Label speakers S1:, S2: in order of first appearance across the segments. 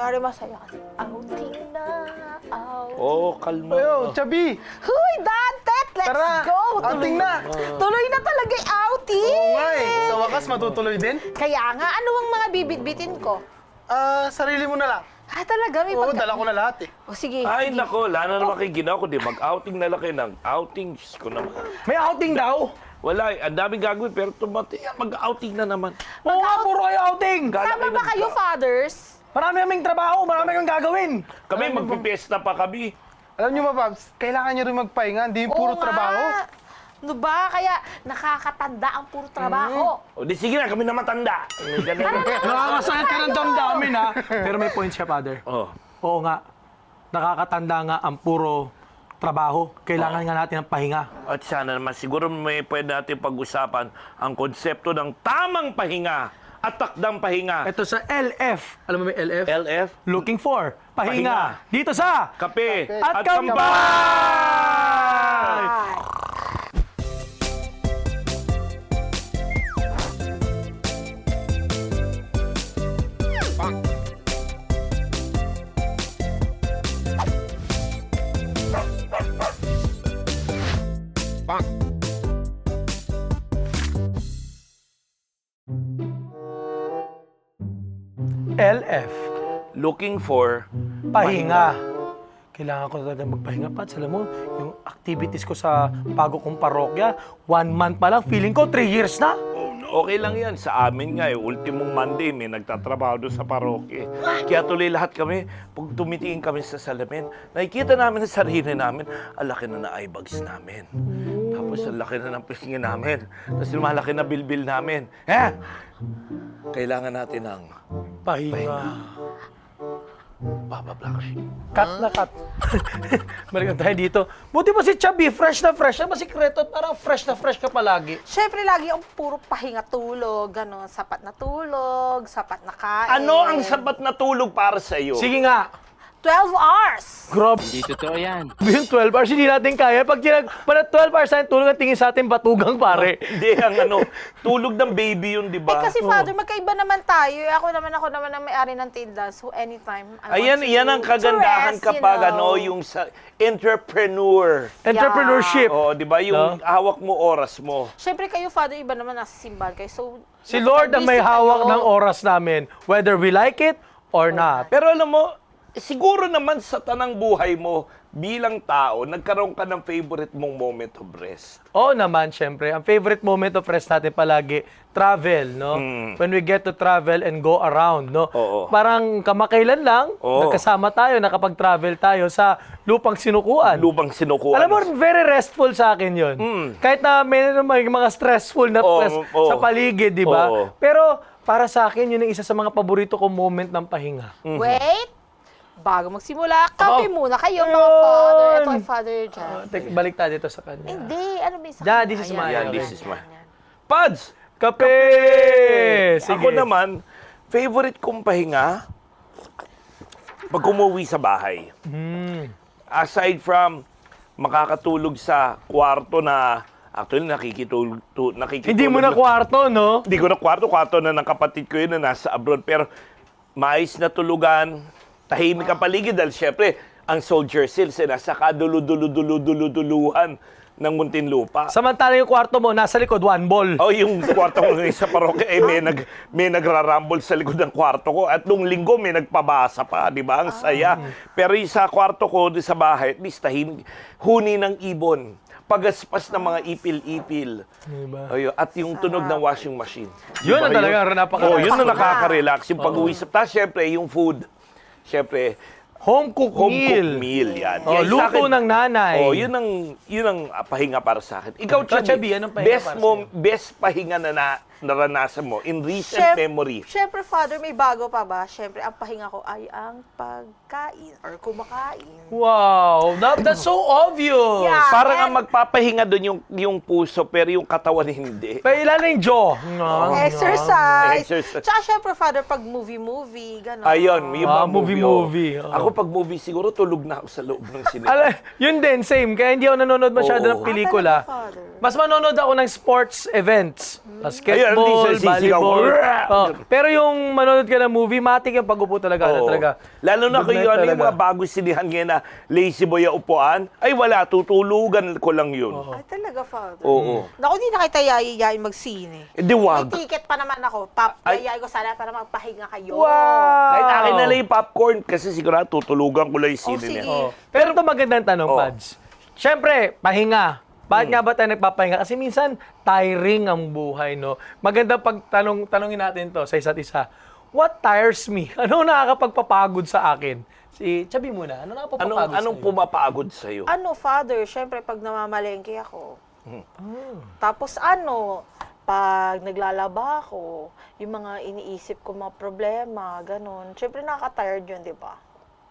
S1: Kaya masaya kasi. Outing na, outing.
S2: Oh, kalma.
S3: Ayo, Chabi!
S1: Huy, Dantet! Let's
S3: Tara,
S1: go!
S3: outing na!
S1: Tuloy na talaga yung outing!
S3: Oo nga eh. Sa wakas, matutuloy din.
S1: Kaya nga, ano ang mga bibit-bitin ko?
S3: Sarili mo na lang.
S1: Ah, talaga? May
S3: Oo, dala ko na lahat eh.
S1: O sige.
S2: Ay, nako, wala na naman kayo ginawa kundi mag-outing na lang kayo ng outing. Diyos ko naman.
S3: May outing daw!
S2: Wala, ang daming gagawin, pero mag-outing na naman.
S3: Oo nga, puro kayo outing!
S1: Sama ba kayo, fathers?
S3: Marami kaming trabaho, marami kaming gagawin.
S2: Kami, magpipiesta pa kami.
S3: Alam niyo ba, Pabs, kailangan niyo rin magpahinga, hindi yung
S1: Oo
S3: puro
S1: nga.
S3: trabaho.
S1: Ano ba? Kaya nakakatanda ang puro trabaho.
S2: O di sige na, kami na matanda.
S3: Nakakasayat ka ng damdamin ha. Pero may point siya, Father.
S2: Oh.
S3: Oo nga, nakakatanda nga ang puro trabaho. Kailangan nga natin ng pahinga.
S2: At sana naman, siguro may pwede natin pag-usapan ang konsepto ng tamang pahinga at takdang pahinga.
S3: Ito sa LF. Alam mo may LF?
S2: LF,
S3: Looking for
S2: Pahinga.
S3: pahinga. Dito sa
S2: kape,
S3: At
S2: kampay!
S1: Ay.
S3: LF.
S2: Looking for
S3: Pahinga. Kailangan ko talaga magpahinga, Pats. Alam mo, yung activities ko sa bago kong parokya, 1 month pa lang, feeling ko 3 years na.
S2: Okay lang yan. Sa amin nga, ultimong Monday, may nagtatrabaho doon sa parokya. Kaya tuloy lahat kami, pag tumitingin kami sa salamin, nakikita namin ang sarili namin, ang laki na na eyebags namin. Tapos ang laki na ng pisngi namin. Tapos lumalaki na bilbil namin. Kailangan natin ng
S3: Pahinga.
S2: Papa Black Sheep.
S3: Cut na cut. Balikan tayo dito. Buti pa si Chubby, fresh na fresh. Ano ba sikreto? Parang fresh na fresh ka palagi.
S1: Siyempre, lagi ang puro pahinga tulog, gano'n, sapat na tulog, sapat na kain.
S2: Ano ang sapat na tulog para sa iyo?
S3: Sige nga.
S1: 12 hours!
S3: Grabe.
S4: Hindi totoo yan.
S3: Yung 12 hours, hindi natin kaya. Pag 12 hours natin tulog, ang tingin sa atin batugang pare.
S2: Hindi, ang tulog ng baby yun, di ba?
S1: Kasi father, magkaiba naman tayo. Ako naman ang may-ari ng tindahan. So anytime I
S2: Ayan,
S1: want
S2: yan ang kagandahan
S1: to rest,
S2: kapag
S1: you know.
S2: yung sa entrepreneur.
S3: Entrepreneurship.
S2: Oo, di ba? Yung
S3: No?
S2: hawak mo, oras mo.
S1: Siyempre kayo, father, iba naman nasa simbahan kayo. So,
S3: Si Lord ang may
S1: busy
S3: hawak
S1: kayo.
S3: ng oras namin, whether we like it or not.
S2: Pero alam mo, siguro naman sa tanang buhay mo, bilang tao, nagkaroon ka ng favorite mong moment of rest.
S3: Oo naman, syempre. Ang favorite moment of rest natin palagi, travel, no? When we get to travel and go around, no?
S2: Oo.
S3: Parang kamakailan lang,
S2: Oo.
S3: nagkasama tayo, nakapag-travel tayo sa lupang sinukuan.
S2: Lupang sinukuan.
S3: Alam mo, very restful sa akin yun. Kahit na may mga stressful na
S2: Oo, oo.
S3: sa paligid, di ba?
S2: Oo.
S3: Pero para sa akin, yun ang isa sa mga paborito kong moment ng pahinga.
S1: Wait! Bago magsimula, kape
S3: Oh.
S1: muna kayo, mga
S3: Ayun.
S1: father. Ito ay father dyan.
S3: Balik tayo dito sa kanya.
S1: Hindi, ano ba yung sa
S3: Yeah, this is
S1: Ayan,
S3: mine.
S2: Yan,
S1: ayan,
S2: this is
S1: ayan,
S2: mine.
S1: ayan.
S2: Pads!
S3: Kape! Sige.
S2: Ako naman, favorite kong pahinga, pag umuwi sa bahay. Aside from makakatulog sa kwarto na, actually nakikitulog
S3: Hindi mo na kwarto, no?
S2: Hindi ko na kwarto na ng kapatid ko yun na nasa abroad. Pero maayos na tulugan, tahimik ang paligid dahil syempre, ang soldier cells nasa kaduluduluhan ng Muntinlupa.
S3: Samantala yung kwarto mo, nasa likod, 1 ball.
S2: O yung kwarto ko ngayon sa parokya, may nagrarambol sa likod ng kwarto ko. At nung linggo, may nagpabasa pa, di ba? Ang saya. Pero yung sa kwarto ko, sa bahay, at least tahimik, huni ng ibon. Pagaspas ng mga ipil-ipil.
S3: Diba?
S2: Ayun, at yung tunog ng washing machine.
S3: Yun ang
S2: Diba
S3: talaga napaka-
S2: Oh, yun ang nakaka-relax. Yung pag-uwi sa... Tapos syempre, yung food. Syempre,
S3: Home-cooked
S2: home-cooked
S3: meal.
S2: meal. Yan.
S3: Oh,
S2: Yan, sa
S3: luto
S2: akin-
S3: ng nanay.
S2: Oh, yun ang pahinga para sa akin. Ikaw,
S3: Ikaw, Chubby, anong pahinga para sa'yo?
S2: best pahinga na naranasan mo in recent memory.
S1: Siyempre, father, may bago pa ba? Siyempre, ang pahinga ko ay ang pagkain or kumakain.
S3: Wow, that's so obvious.
S1: Yeah.
S2: Parang ang magpapahinga doon yung puso, pero yung katawan hindi.
S3: Pa ilalim yung jaw.
S1: Exercise.
S2: Exercise.
S1: Tsaka syempre, father, pag movie, gano'n.
S2: Ayun, yung mga
S3: movie.
S2: oh. Ako pag movie, siguro tulog na ako sa loob ng cinema.
S3: Yun din, same. Kaya hindi ako nanonood masyado
S2: Oo.
S3: ng pelikula.
S1: Ah, talaga, father.
S3: Mas manonood ako ng sports events. Basketball,
S2: Pero hindi siya sisigaw.
S3: volleyball. Pero yung manonood ka ng movie, matik yung pag-upo talaga.
S2: Oo.
S3: Talaga.
S2: Lalo na
S3: Good
S2: kung
S3: night
S2: yun, yung
S3: talaga.
S2: mga bago sinihan ngayon na lazy boy ang upuan, ay wala, tutulugan ko lang yun.
S1: Ay, talaga, Father.
S2: Oo.
S1: Naku, hindi na kita yayayain magsine.
S2: Eh, di
S1: May
S2: wag.
S1: ticket pa naman ako.
S2: Ay.
S1: Yayain ko sana para magpahinga kayo.
S3: Wow!
S2: Kahit akin na lang yung popcorn kasi sigurado tutulugan ko lang yung
S1: Oh,
S2: sine
S1: sige.
S2: niya.
S3: Pero ito magandang tanong,
S2: Oh.
S3: Pads. Siyempre, pahinga. Bakit nga ba tayo nagpapahinga? Kasi minsan, tiring ang buhay, no? Maganda pag tanongin natin to sa isa't isa. What tires me? Ano nakakapagpapagod sa akin? Si Chabi muna, ano nakakapagpapagod
S2: Anong
S3: sa'yo?
S2: pumapagod sa'yo?
S1: Ano, Father, syempre pag namamalengke ako.
S3: Ah.
S1: Tapos pag naglalaba ako, yung mga iniisip ko mga problema, ganun. Syempre nakaka-tired yun, di ba?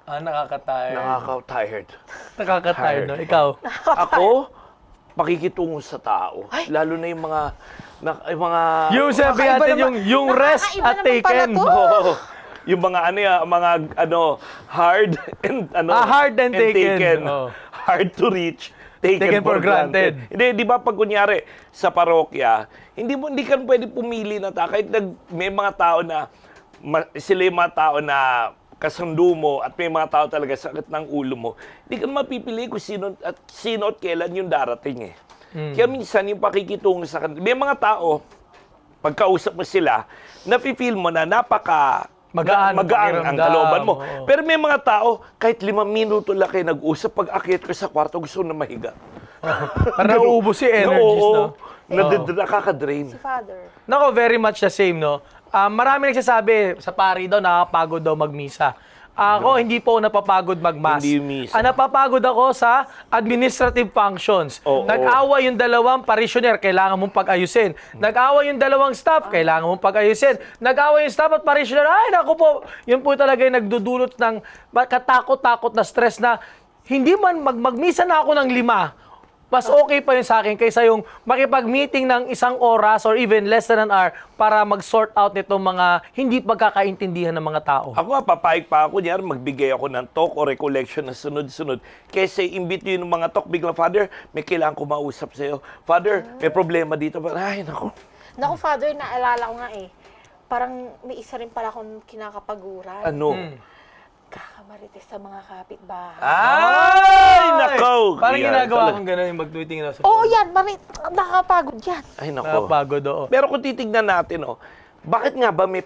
S3: Nakaka-tired.
S2: Nakaka-tired.
S3: Nakaka-tired, no? Ikaw?
S2: Ako, pakikitungo sa tao. Lalo na yung mga...
S3: Yung sabi
S1: Kakaiba
S3: natin,
S1: naman-
S3: yung rest
S1: Nakakaiba
S3: at
S1: naman pala
S3: taken.
S1: to.
S2: Oo. Yung mga hard and
S3: hard and taken. Oh.
S2: Hard to reach, taken for granted. Hindi, di ba pag kunyari sa parokya, hindi ka pwede pumili na kahit may mga tao na sila yung mga tao na kasundo mo at may mga tao talaga sakit ng ulo mo. Hindi ka mapipili kung sino at kailan yung darating eh. Kaya minsan yung pakikitungo sa kanila. May mga tao, pagkausap mo sila, nafe-feel mo na
S3: Magaan
S2: ang
S3: pakiramdam.
S2: kalooban mo.
S3: Oo.
S2: Pero may mga tao, kahit 5 minuto lang kayo nag-usap, pag akyat ko sa kwarto, gusto na mahiga.
S3: Parang nauubos si energies, no?
S2: Nakaka-drain.
S1: Si Father.
S3: Nako, very much the same, no? Marami nagsasabi, sa pari daw, nakakapagod daw magmisa. Ako, hindi po napapagod magmas.
S2: Hindi misa.
S3: Napapagod ako sa administrative functions.
S2: Oo.
S3: Nag-awa yung dalawang parishioner, kailangan mong pag-ayusin. Nag-awa yung dalawang staff, kailangan mong pag-ayusin. Nag-awa yung staff at parishioner, ay, naku po, yun po talaga yung nagdudulot ng katakot-takot na stress na hindi man magmisa na ako ng 5. Mas okay pa yun sa akin kaysa yung makipag-meeting ng 1 oras or even less than an hour para mag-sort out nitong mga hindi pagkakaintindihan ng mga tao.
S2: Ako nga, papayag pa ako niyan, magbigay ako ng talk o recollection na sunod-sunod. Kaysa imbito yun ng mga talk, biglang, Father, may kailangan ko mausap sa'yo. Father, may problema dito. Ay, naku.
S1: Naku, Father, naalala ko nga eh. Parang may isa rin pala akong kinakapaguran.
S2: Ano?
S1: Kakamarites sa mga kapitbahay.
S2: Ay, nako.
S3: Parang
S2: Yan,
S3: ginagawa
S2: talaga.
S3: akong gano'n yung mag-tweeting na sa
S1: Oo, yan. Nakakapagod yan.
S2: Ay, nako.
S3: Nakapagod, oo.
S2: Pero kung titignan natin, bakit nga ba may,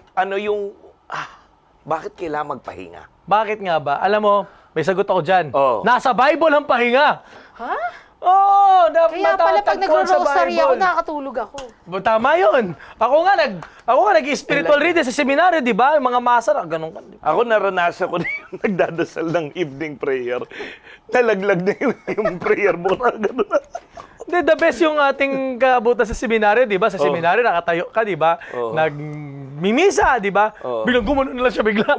S2: bakit kailangan magpahinga?
S3: Bakit nga ba? Alam mo, may sagot ako dyan.
S2: Oo.
S3: Nasa Bible ang pahinga.
S1: Ha?
S3: Oo,
S1: Kaya pala pag
S3: matatagpuan sa
S1: nagro-rosary ako,
S3: Bible.
S1: nakakatulog ako.
S3: Tama yun. Ako nga nag-spiritual reading sa seminaryo, di ba? Yung mga masar, ganun ka. di ba?
S2: Ako naranasan ko na yung nagdadasal ng evening prayer. Nalaglag na yung prayer mo. Ganun na.
S3: Hindi, the best yung ating kaabutan sa seminaryo, di ba? Sa seminaryo, nakatayo ka, di ba?
S2: Oo.
S3: Nagmimisa, di ba?
S2: Oo.
S3: Bilang gumanon na lang siya bigla.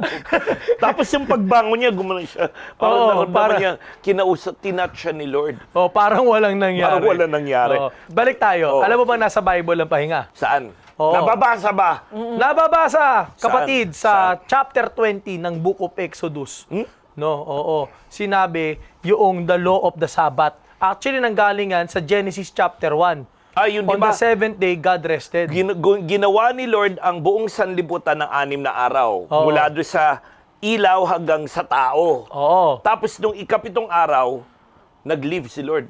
S2: Tapos yung pagbangon niya, gumanon siya. Parang
S3: Oo,
S2: naramdaman niya, kinausap, tinat siya ni Lord.
S3: Oh, parang walang nangyari.
S2: Parang walang nangyari.
S3: Oo. Balik tayo.
S2: Oo.
S3: Alam mo ba nasa Bible ang pahinga?
S2: Saan?
S3: Oo.
S2: Nababasa ba?
S3: Nababasa, kapatid, sa
S2: Saan?
S3: chapter 20 ng Book of Exodus.
S2: Hmm?
S3: No, oo. Sinabi yung the law of the Sabbath. Actually, nanggalingan sa Genesis chapter 1.
S2: Ay, yun, di
S3: On
S2: ba?
S3: the seventh day, God rested.
S2: Ginawa ni Lord ang buong sanlibutan ng 6 na araw.
S3: Oo.
S2: Mula doon sa ilaw hanggang sa tao.
S3: Oo.
S2: Tapos nung ikapitong araw, nag-leave si Lord.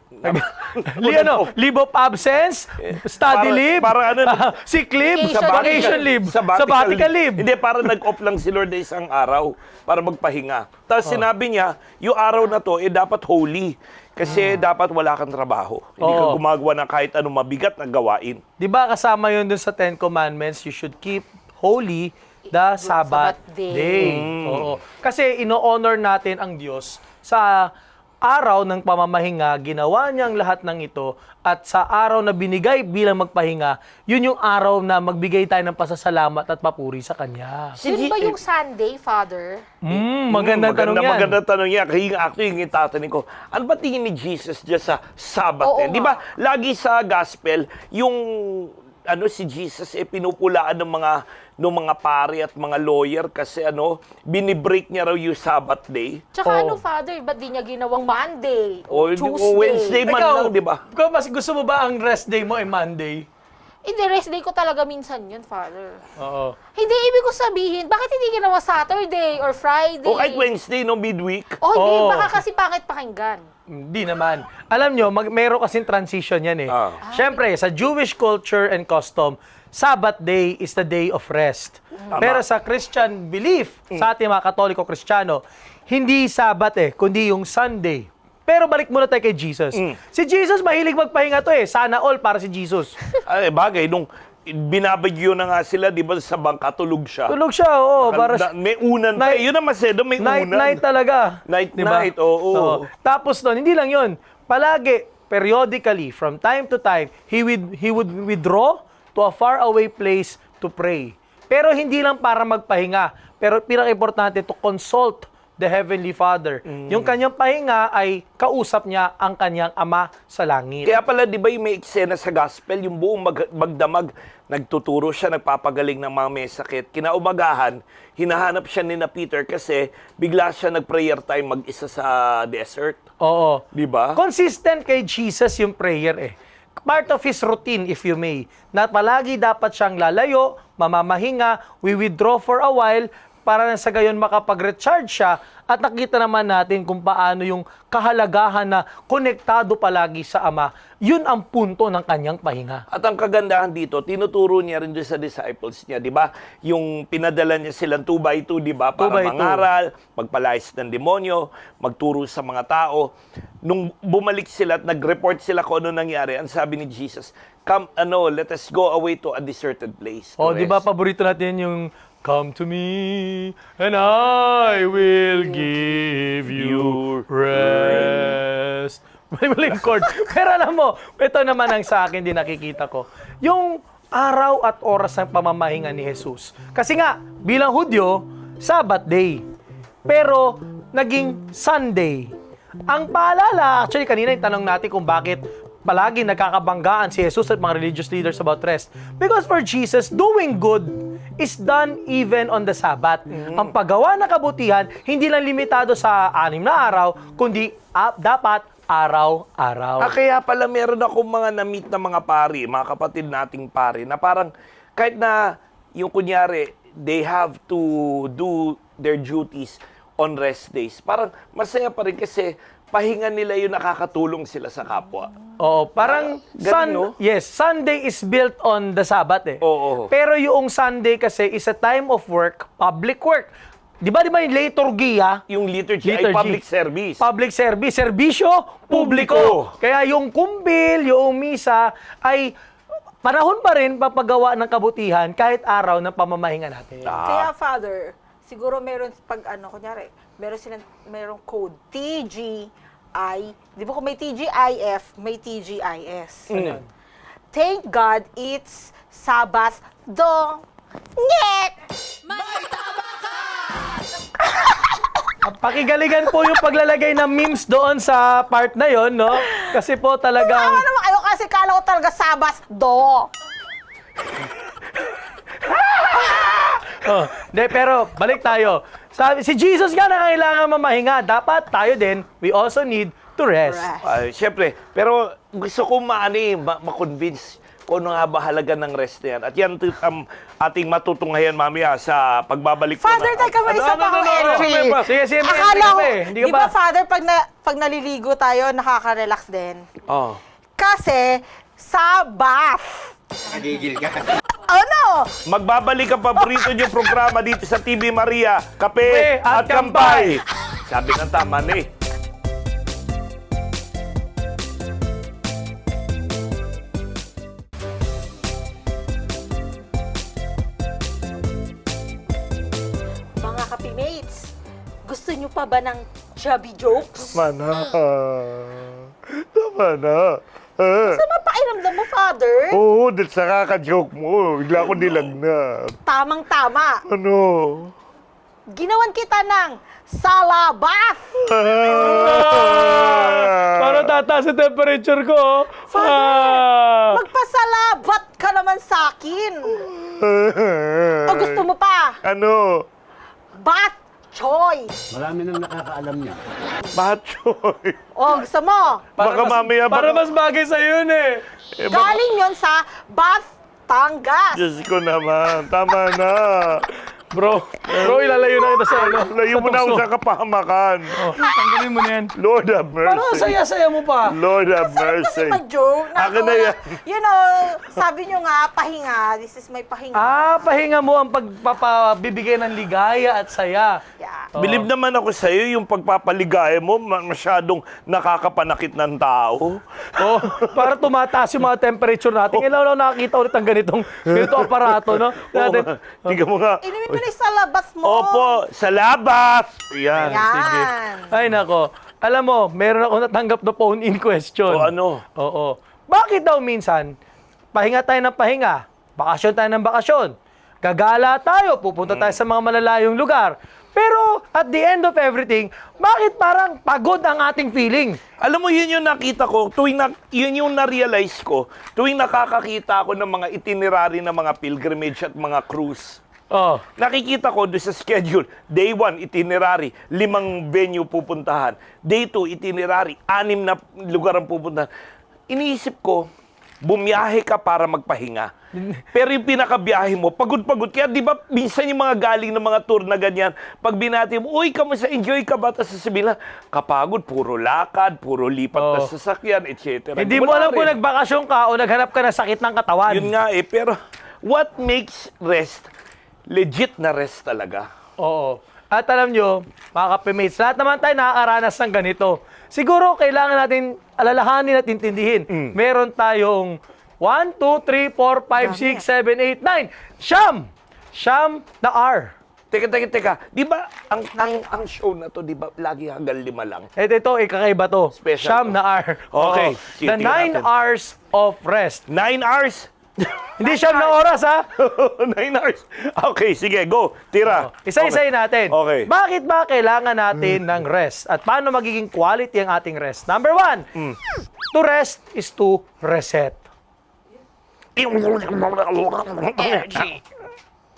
S3: Leave of absence, study
S2: Para-
S3: leave,
S2: para ano,
S3: sick leave,
S1: Vacation
S3: vacation leave, sabbatical leave.
S2: Hindi, para nag-off lang si Lord na isang araw para magpahinga. Tapos sinabi niya, yung araw na to, dapat holy. Kasi dapat wala kang trabaho. Hindi ka
S3: Oo.
S2: gumagawa ng kahit anong mabigat na gawain.
S3: Di ba kasama yun dun sa 10 Commandments, you should keep holy the Sabbath
S1: Sabbath
S3: day.
S1: day.
S3: Oo. Kasi ino-honor natin ang Diyos sa araw ng pamamahinga, ginawa niyang lahat ng ito, at sa araw na binigay bilang magpahinga, yun yung araw na magbigay tayo ng pasasalamat at papuri sa Kanya.
S1: Yun ba yung Sunday, Father?
S3: Magandang tanong yan.
S2: Magandang tanong yan. Kaya actually, yung tatanong ko, ano ba tingin ni Jesus dyan sa Sabbath?
S1: Oo
S2: Di ba, lagi sa gospel, yung si Jesus pinupulaan ng mga pari at mga lawyer kasi binibreak niya raw yung Sabbath day.
S1: Tsaka
S3: Oo.
S1: Father, ba't di niya ginawang Monday
S2: O
S1: o Tuesday?
S2: Wednesday man lang, di ba?
S3: Ikaw, mas gusto mo ba ang rest day mo ay Monday?
S1: Hindi, rest day ko talaga minsan yun, Father.
S3: Oo.
S1: Hindi, ibig ko sabihin, bakit hindi ginawa Saturday or Friday?
S2: O kahit Wednesday, no, midweek.
S1: Oh, hindi,
S3: Oo.
S1: baka kasi pangit pakinggan.
S3: Hindi naman. Alam nyo, meron kasing transition yan eh.
S2: Ah.
S3: Siyempre, sa Jewish culture and custom, Sabbath day is the day of rest. Pero sa Christian belief, sa ating mga Katoliko-Kristiyano, hindi Sabbath kundi yung Sunday. Pero balik muna tayo kay Jesus. Si Jesus, mahilig magpahinga to Sana all para si Jesus.
S2: Ay, bagay, nung binabagyo na nga sila, di ba, sa bangka, tulog siya.
S3: Tulog siya, oo. Para,
S2: May unan pa. Yun ang masedo, may unan.
S3: night talaga.
S2: Night,
S3: Diba?
S2: night, oo.
S3: Tapos nun, hindi lang yun. Palagi, periodically, from time to time, he would withdraw to a far away place to pray. Pero hindi lang para magpahinga. Pero pinaka-importante, to consult the Heavenly Father. Yung kanyang pahinga ay kausap niya ang kanyang Ama sa langit.
S2: Kaya pala, di ba, yung may eksena sa gospel, yung buong magdamag, nagtuturo siya, nagpapagaling ng mga may sakit. Kinaumagahan, hinahanap siya ni na Peter kasi bigla siya nag-prayer time mag-isa sa desert.
S3: Oo.
S2: Di ba?
S3: Consistent kay Jesus yung prayer Part of his routine, if you may, na palagi dapat siyang lalayo, mamamahinga, we withdraw for a while, para na sa gayon makapag-recharge siya at nakita naman natin kung paano yung kahalagahan na konektado palagi sa Ama. Yun ang punto ng kanyang pahinga.
S2: At ang kagandahan dito, tinuturo niya rin doon sa disciples niya, di ba? Yung pinadala niya silang 2 by 2, di ba? Para
S3: 2 by 2.
S2: mangaral, magpalayas ng demonyo, magturo sa mga tao. Nung bumalik sila at nag-report sila kung ano nangyari, ang sabi ni Jesus, come, let us go away to a deserted place. to
S3: Di ba
S2: rest."
S3: paborito natin yung come to me and I will give you rest. Maling chord. Pero alam mo, ito naman ang sa akin din nakikita ko. Yung araw at oras ng pamamahinga ni Jesus. Kasi nga, bilang Hudyo, Sabbath day. Pero, naging Sunday. Ang paalala, actually kanina yung tanong natin kung bakit palagi nagkakabanggaan si Jesus at mga religious leaders about rest. Because for Jesus, doing good is done even on the Sabbath. Ang paggawa ng kabutihan, hindi lang limitado sa 6 na araw, kundi dapat araw-araw.
S2: Kaya pala meron akong mga na-meet na mga pari, mga kapatid nating pari, na parang kahit na yung kunyari, they have to do their duties on rest days. Parang masaya pa rin kasi pahinga nila yung nakakatulong sila sa kapwa.
S3: Oo, parang
S2: ganun, no?
S3: Yes, Sunday is built on the Sabbath
S2: Oo.
S3: Pero yung Sunday kasi is a time of work, public work. Di ba yung liturgia?
S2: Yung liturgy ay public service.
S3: Public service, serbisyo publiko. Kaya yung kumbil, yung misa ay panahon pa rin papagawa ng kabutihan kahit araw ng pamamahinga natin.
S1: Kaya, Father, siguro meron kunyari, merong code TGI, di ba kung may TGIF, may TGIS.
S3: Ano yun?
S1: Thank God it's Sabbath do. Nyek!
S3: Pakigaligan po yung paglalagay ng memes doon sa part na yon, no? Kasi po talagang...
S1: Ano naman kayo kasi kala ko talaga Sabbath do.
S3: Pero balik tayo. Si Jesus nga na kailangan mamahinga. Dapat tayo din, we also need to rest.
S1: Rest.
S2: Siyempre, pero gusto ko ma-convince kung ano nga ba halaga ng rest na yan. At yan ating matutunghayan mamaya sa pagbabalik ko.
S1: Father, teka may isa pa akong entry.
S3: Sige, may
S1: Akala
S3: entry
S1: ko,
S3: ka pa Hindi ka
S1: di ba, Father, pag naliligo tayo, nakaka-relax din.
S2: Oh.
S1: Kasi, Sabbath.
S4: Nagigil ka.
S1: Ano?
S2: Magbabalik ang paborito niyong programa dito sa TV Maria, Kape
S3: at
S2: at Kampay. Sabi ng tama eh.
S1: Mga kapimates, gusto nyo pa ba ng chubby jokes?
S2: Mana. Tama na.
S1: Sa mapairamdam mo, Father?
S2: Oo, dahil sa kaka-joke mo, bigla ko nilagnat.
S1: Tamang-tama.
S2: Ano?
S1: Ginawan kita ng salabath.
S3: Para tataas sa temperature ko.
S1: Magpasalabat ka naman sa akin. O gusto mo pa?
S2: Ano?
S1: Bath choy.
S4: Marami nang nakakaalam niya.
S2: Machoy.
S1: O gusto mo?
S2: Baka mamaya
S3: Para mas bagay sa yun
S2: Eh, baka-
S1: Galing yon sa bath Batangas.
S2: Diyos ko naman, tama na.
S3: Bro, ilalayo na kita sa ano.
S2: Layo mo na ako
S3: tukso.
S2: sa kapahamakan.
S3: Oh, tanggalin mo na yan.
S2: Lord have
S3: Parang
S2: mercy.
S3: saya-saya mo pa.
S2: Lord have
S1: Kasi
S2: mercy.
S1: mag-joke.
S2: Akin na yan.
S1: You know, sabi nyo nga, pahinga. This is my pahinga.
S3: Pahinga mo ang pagpapabibigay ng ligaya at saya.
S1: Yeah.
S2: Believe naman ako sa'yo, yung pagpapaligaya mo, masyadong nakakapanakit ng tao.
S3: Oh, para tumataas yung mga temperature natin. Ngayon lang nakakita ulit ng ganitong aparato, no? Natin.
S2: Tingnan mo nga.
S1: Inumin mo na sa labas mo.
S2: Opo, sa labas. Yan.
S1: Yan.
S3: Ay, nako. Alam mo, meron ako natanggap na phone-in question.
S2: O ano?
S3: Oo. Bakit daw minsan, pahinga tayo ng pahinga, bakasyon tayo ng bakasyon, gagala tayo, pupunta tayo sa mga malalayong lugar, pero at the end of everything, bakit parang pagod ang ating feeling?
S2: Alam mo, yun yung nakita ko, yun yung na-realize ko, tuwing nakakakita ako ng mga itinerary ng mga pilgrimage at mga cruise.
S3: Oh.
S2: Nakikita ko doon sa schedule, day 1, itinerary, 5 venue pupuntahan. Day 2, itinerary, 6 na lugar ang pupuntahan. Iniisip ko, bumiyahe ka para magpahinga. Pero yung pinakabiyahe mo, pagod-pagod. Kaya di ba, minsan yung mga galing ng mga tour na ganyan, pag binati mo, uy, kamusta, enjoy ka ba? Tapos sasabihin lang, kapagod, puro lakad, puro lipat na
S3: Oo.
S2: sasakyan, etc.
S3: Hindi mo
S2: Wala
S3: alam kung
S2: rin.
S3: nagbakasyon ka o naghanap ka ng sakit ng katawan.
S2: Yun nga eh, pero what makes rest, legit na rest talaga.
S3: Oo. At alam nyo, mga kapimates, lahat naman tayo nakakaranas ng ganito. Siguro kailangan natin alalahanin at intindihin. Meron tayong 1, 2, 3, 4, 5, 6, 7, 8, 9. Siyam na R.
S2: Teka. Di ba, ang show na to, di ba, lagi hanggang 5 lang?
S3: Ito, kakaiba to.
S2: Special
S3: Siyam
S2: to.
S3: na R.
S2: Okay.
S3: Oo.
S2: Sige,
S3: The
S2: tingnan
S3: 9
S2: natin.
S3: hours of rest.
S2: 9 hours?
S3: Hindi siyam na oras, ha?
S2: 9 hours. Okay, sige, go. Tira.
S3: Isa-isayin natin.
S2: Okay.
S3: Bakit ba kailangan natin ng rest? At paano magiging quality ang ating rest? Number 1, to rest is to reset.
S1: Energy.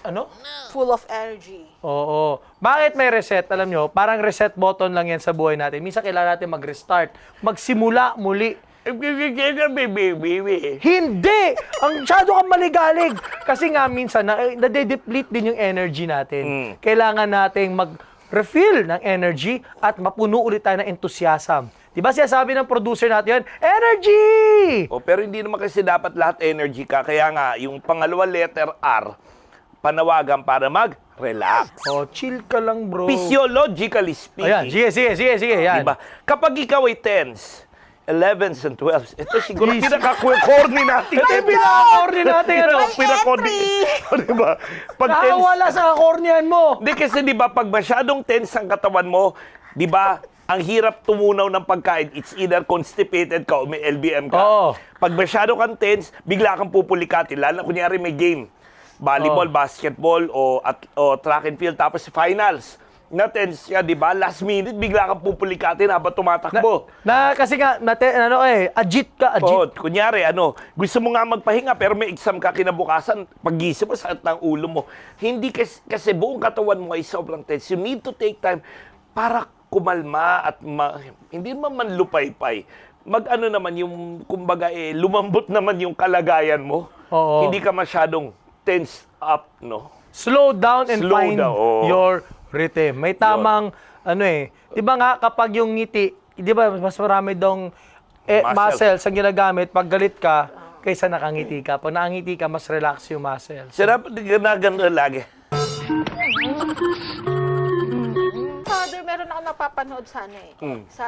S3: Ano?
S1: Full of energy.
S3: Oo. Bakit may reset? Alam nyo, parang reset button lang yan sa buhay natin. Minsan kailangan natin mag-restart. Magsimula muli. Hindi! Ang masyado kang maligalig. Kasi nga minsan, nade-deplete din yung energy natin. Kailangan nating mag-refill ng energy at mapuno ulit tayo ng enthusiasm. Diba siya sabi ng producer natin yun? Energy!
S2: Oh, pero hindi naman kasi dapat lahat energy ka. Kaya nga, yung pangalawa letter R, panawagan para mag-relax.
S3: Oh, chill ka lang, bro.
S2: Physiologically speaking.
S3: Ayan, sige. Yan.
S2: Diba? Kapag ikaw ay 10s, 11s, and 12s, ito siguro pinaka-corny natin.
S3: Ito yung pinaka-corny natin, ano?
S2: Pinaka-corny. Diba? Pag 10s,
S3: Nakawala sa kakornian mo.
S2: Hindi kasi 'di ba pag masyadong tense ang katawan mo, 'di ba? Ang hirap tumunaw ng pagkain. It's either constipated ka o may LBM ka.
S3: Oo.
S2: Pag masyado kang tense, bigla kang pupulikatin. Lalo na kunyari may game. Volleyball, basketball o track and field tapos finals. Na tense ka, 'di ba? Last minute bigla kang pupulikatin habang tumatakbo.
S3: Kasi nga, agit ka.
S2: Oh, kunyari, gusto mo nga magpahinga pero may exam ka kinabukasan, paggising mo, sakit ng ulo mo. Hindi kasi buong katawan mo ay sobrang tense. You need to take time para kumalma at hindi man lupay-pay. Naman yung, kumbaga lumambot naman yung kalagayan mo.
S3: Oo.
S2: Hindi ka masyadong tense up, no?
S3: Slow down and
S2: Slow
S3: find
S2: down, oo.
S3: your rhythm. May tamang, di ba nga, kapag yung ngiti, di ba, mas marami dong muscles ang ginagamit pag galit ka, kaysa nakangiti ka. Pag nakangiti ka, mas relax yung muscles.
S2: Sarap, ganda lagi.
S1: Father, meron ako napapanood sa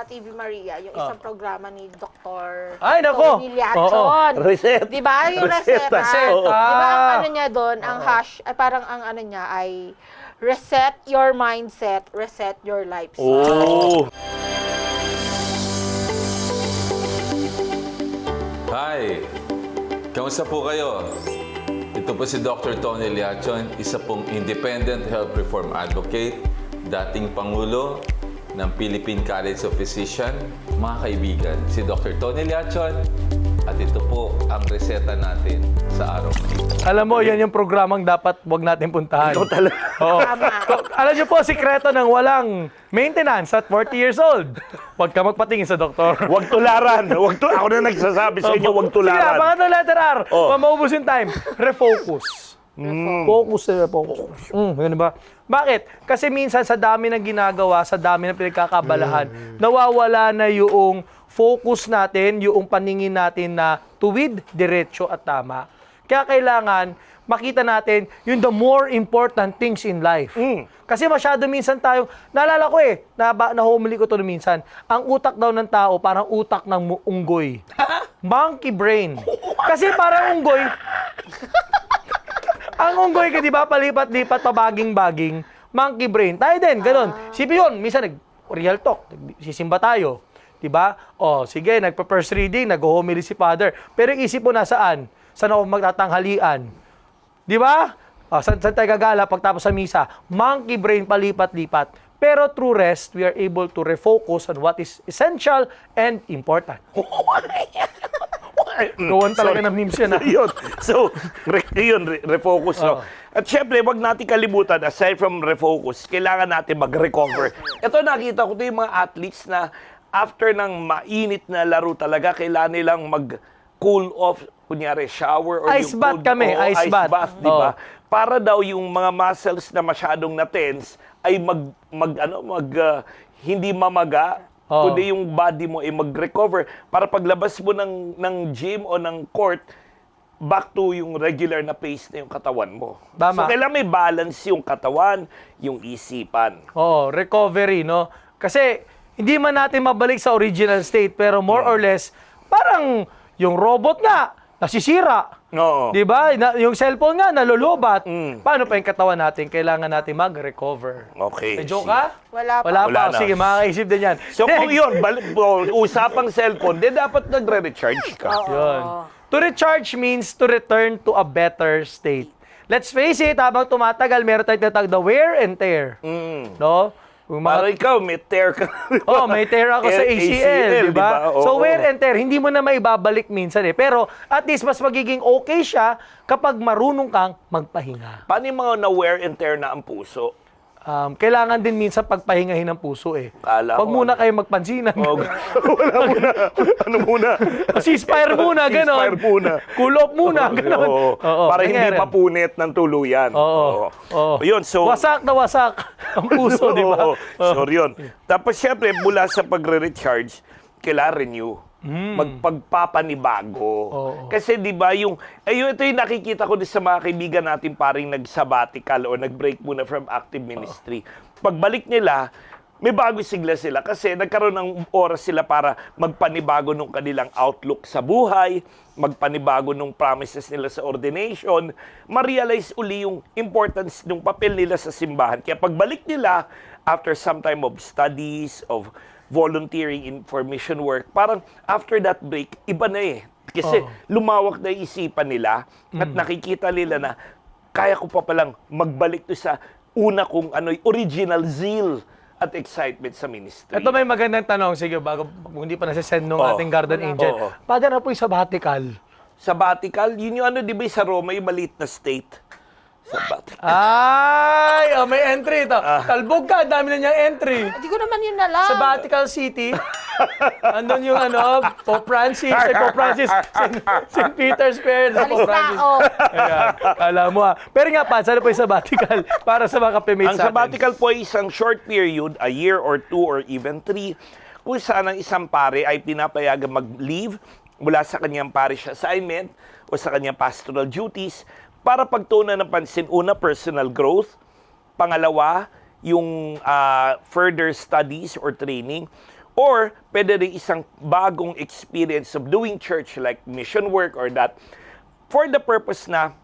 S1: TV Maria, yung isang programa ni Dr.
S3: Ay, nako!
S1: Tony Liachon.
S2: Reset.
S1: Di ba? Yung reseta.
S3: Reset.
S1: Di ba ang
S3: Ah.
S1: ano niya doon, ang hash, ay parang ang ano niya ay reset your mindset, reset your lifestyle.
S2: Oh.
S5: Hi! Kamusta po kayo? Ito po si Dr. Tony Liachon, isa pong independent health reform advocate, dating Pangulo ng Philippine College of Physicians. Mga kaibigan, si Dr. Tony Liachon at ito po ang reseta natin sa araw na ito.
S3: Alam mo, yan yung programang dapat wag natin puntahan.
S2: Ikaw talaga.
S3: Oo.
S1: Tama.
S3: Alam niyo po, sikreto ng walang maintenance at 40 years old. Huwag ka magpatingin sa doktor.
S2: Huwag tularan. Ako na nagsasabi sa inyo, huwag
S3: Sige na,
S2: tularan.
S3: pangatlo letter R.
S2: Oh.
S3: Huwag maubos yung time. Refocus. Focus na refocus. Ganun ba? Bakit? Kasi minsan sa dami ng ginagawa, sa dami ng pinagkakabalahan, nawawala na yung focus natin, yung paningin natin na tuwid, diretso at tama. Kaya kailangan makita natin yung the more important things in life. Kasi masyado minsan tayong, naalala ko nahumuli ko to minsan, ang utak daw ng tao parang utak ng unggoy. Monkey brain. Kasi parang unggoy, ang unggoy ka, di ba, palipat-lipat, pabaging-baging, monkey brain. Tayo din, ganun. Sipi yun, minsan real talk, sisimba tayo. Di ba? O, sige, nagpa-first reading, nag-homily si Father. Pero yung isip mo nasaan? Saan ako magtatanghalian? Di ba? O, saan tayo gagala pagtapos sa misa? Monkey brain, palipat-lipat. Pero through rest, we are able to refocus on what is essential and important. Gawan talaga ng memes yan, ha?
S2: Yun. So, refocus. No? At syempre, wag natin kalimutan, aside from refocus, kailangan natin mag-recover. Ito, nakita ko ito yung mga athletes na after ng mainit na laro talaga, kailangan nilang mag-cool off, kunyari, shower or
S3: Ice
S2: yung
S3: bath
S2: cold,
S3: kami, ice bath.
S2: di ba? Para daw yung mga muscles na masyadong na-tense ay hindi mamaga, kundi yung body mo ay mag-recover para paglabas mo ng gym o ng court, back to yung regular na pace na yung katawan mo.
S3: Tama.
S2: So, kailangan may balance yung katawan, yung isipan.
S3: Oo, recovery, no? Kasi, hindi man natin mabalik sa original state, pero more or less, parang yung robot nga, nasisira.
S2: Oo.
S3: Di ba? Yung cellphone nga, nalulubat. Paano pa yung katawan natin? Kailangan natin mag-recover.
S2: Okay.
S3: May joke ka?
S1: Wala pa.
S3: Wala
S2: Wala
S3: pa.
S2: na.
S3: Sige, makakaisip din yan.
S2: So, kung yun, usapang cellphone, dapat nagre-recharge ka.
S3: Yun. To recharge means to return to a better state. Let's face it, habang tumatagal, meron tayong tinatawag na wear and tear. No? Yung mga-
S2: Para ikaw, may tear ka.
S3: Oh, may tear ako sa ACL, di ba?
S2: Oo,
S3: So,
S2: oo.
S3: wear and tear, hindi mo na maibabalik minsan Pero, at least, mas magiging okay siya kapag marunong kang magpahinga.
S2: Paano yung mga na-wear and tear na ang puso?
S3: Kailangan din minsan pagpahingahin ng puso
S2: Kala
S3: Huwag
S2: ko,
S3: muna kayo magpansinan.
S2: Wala muna. Ano muna?
S3: Ceasefire muna, gano'n.
S2: Ceasefire muna.
S3: Cool off muna, gano'n.
S2: Oo. Para hindi
S3: nangyari.
S2: papunit ng tuluyan.
S3: Oo.
S2: Yun, so...
S3: Wasak na wasak ang puso, di ba?
S2: Oo. So, yun. Tapos, syempre, mula sa pagre-recharge, kailangan renew. Magpagpapanibago. Kasi, di ba, ito yung nakikita ko din sa mga kaibigan natin paring nag-sabbatical o nag-break muna from active ministry. Pagbalik nila, may bago sigla sila kasi nagkaroon ng oras sila para magpanibago nung kanilang outlook sa buhay, magpanibago nung promises nila sa ordination, ma-realize uli yung importance ng papel nila sa simbahan. Kaya pagbalik nila, after some time of studies, of volunteering in for mission work, parang after that break, iba na Kasi lumawak na yung isipan nila at nakikita nila na kaya ko pa palang magbalik to sa una kong original zeal at excitement sa ministry.
S3: Ito may magandang tanong. Sige, bago hindi pa nasisend nung
S2: Oo.
S3: ating Garden Angel.
S2: Oo.
S3: Father, na po yung sabbatical?
S2: Sabbatical, yun yung di ba sa Roma, yung maliit na state? Sabbatical.
S3: Ay, may entry ito. Talbog ka, dami na niyang entry.
S1: Hindi ko naman yun alam.
S3: Sabbatical City. Andun yung Pope Francis, St. Peter's Square, Pope
S1: Alis na,
S3: Francis.
S1: oh.
S3: Ayan, alam mo Pero nga pa, sana po yung sabbatical para sa mga kapimate
S2: Ang
S3: sa atin.
S2: sabbatical po ay isang short period, a year or 2 or even 3, kung saan ang isang pare ay pinapayagan mag-leave mula sa kanyang parish assignment o sa kanyang pastoral duties para pagtuunan ng pansin, una, personal growth, pangalawa, yung further studies or training, or pwede rin isang bagong experience of doing church like mission work or that, for the purpose na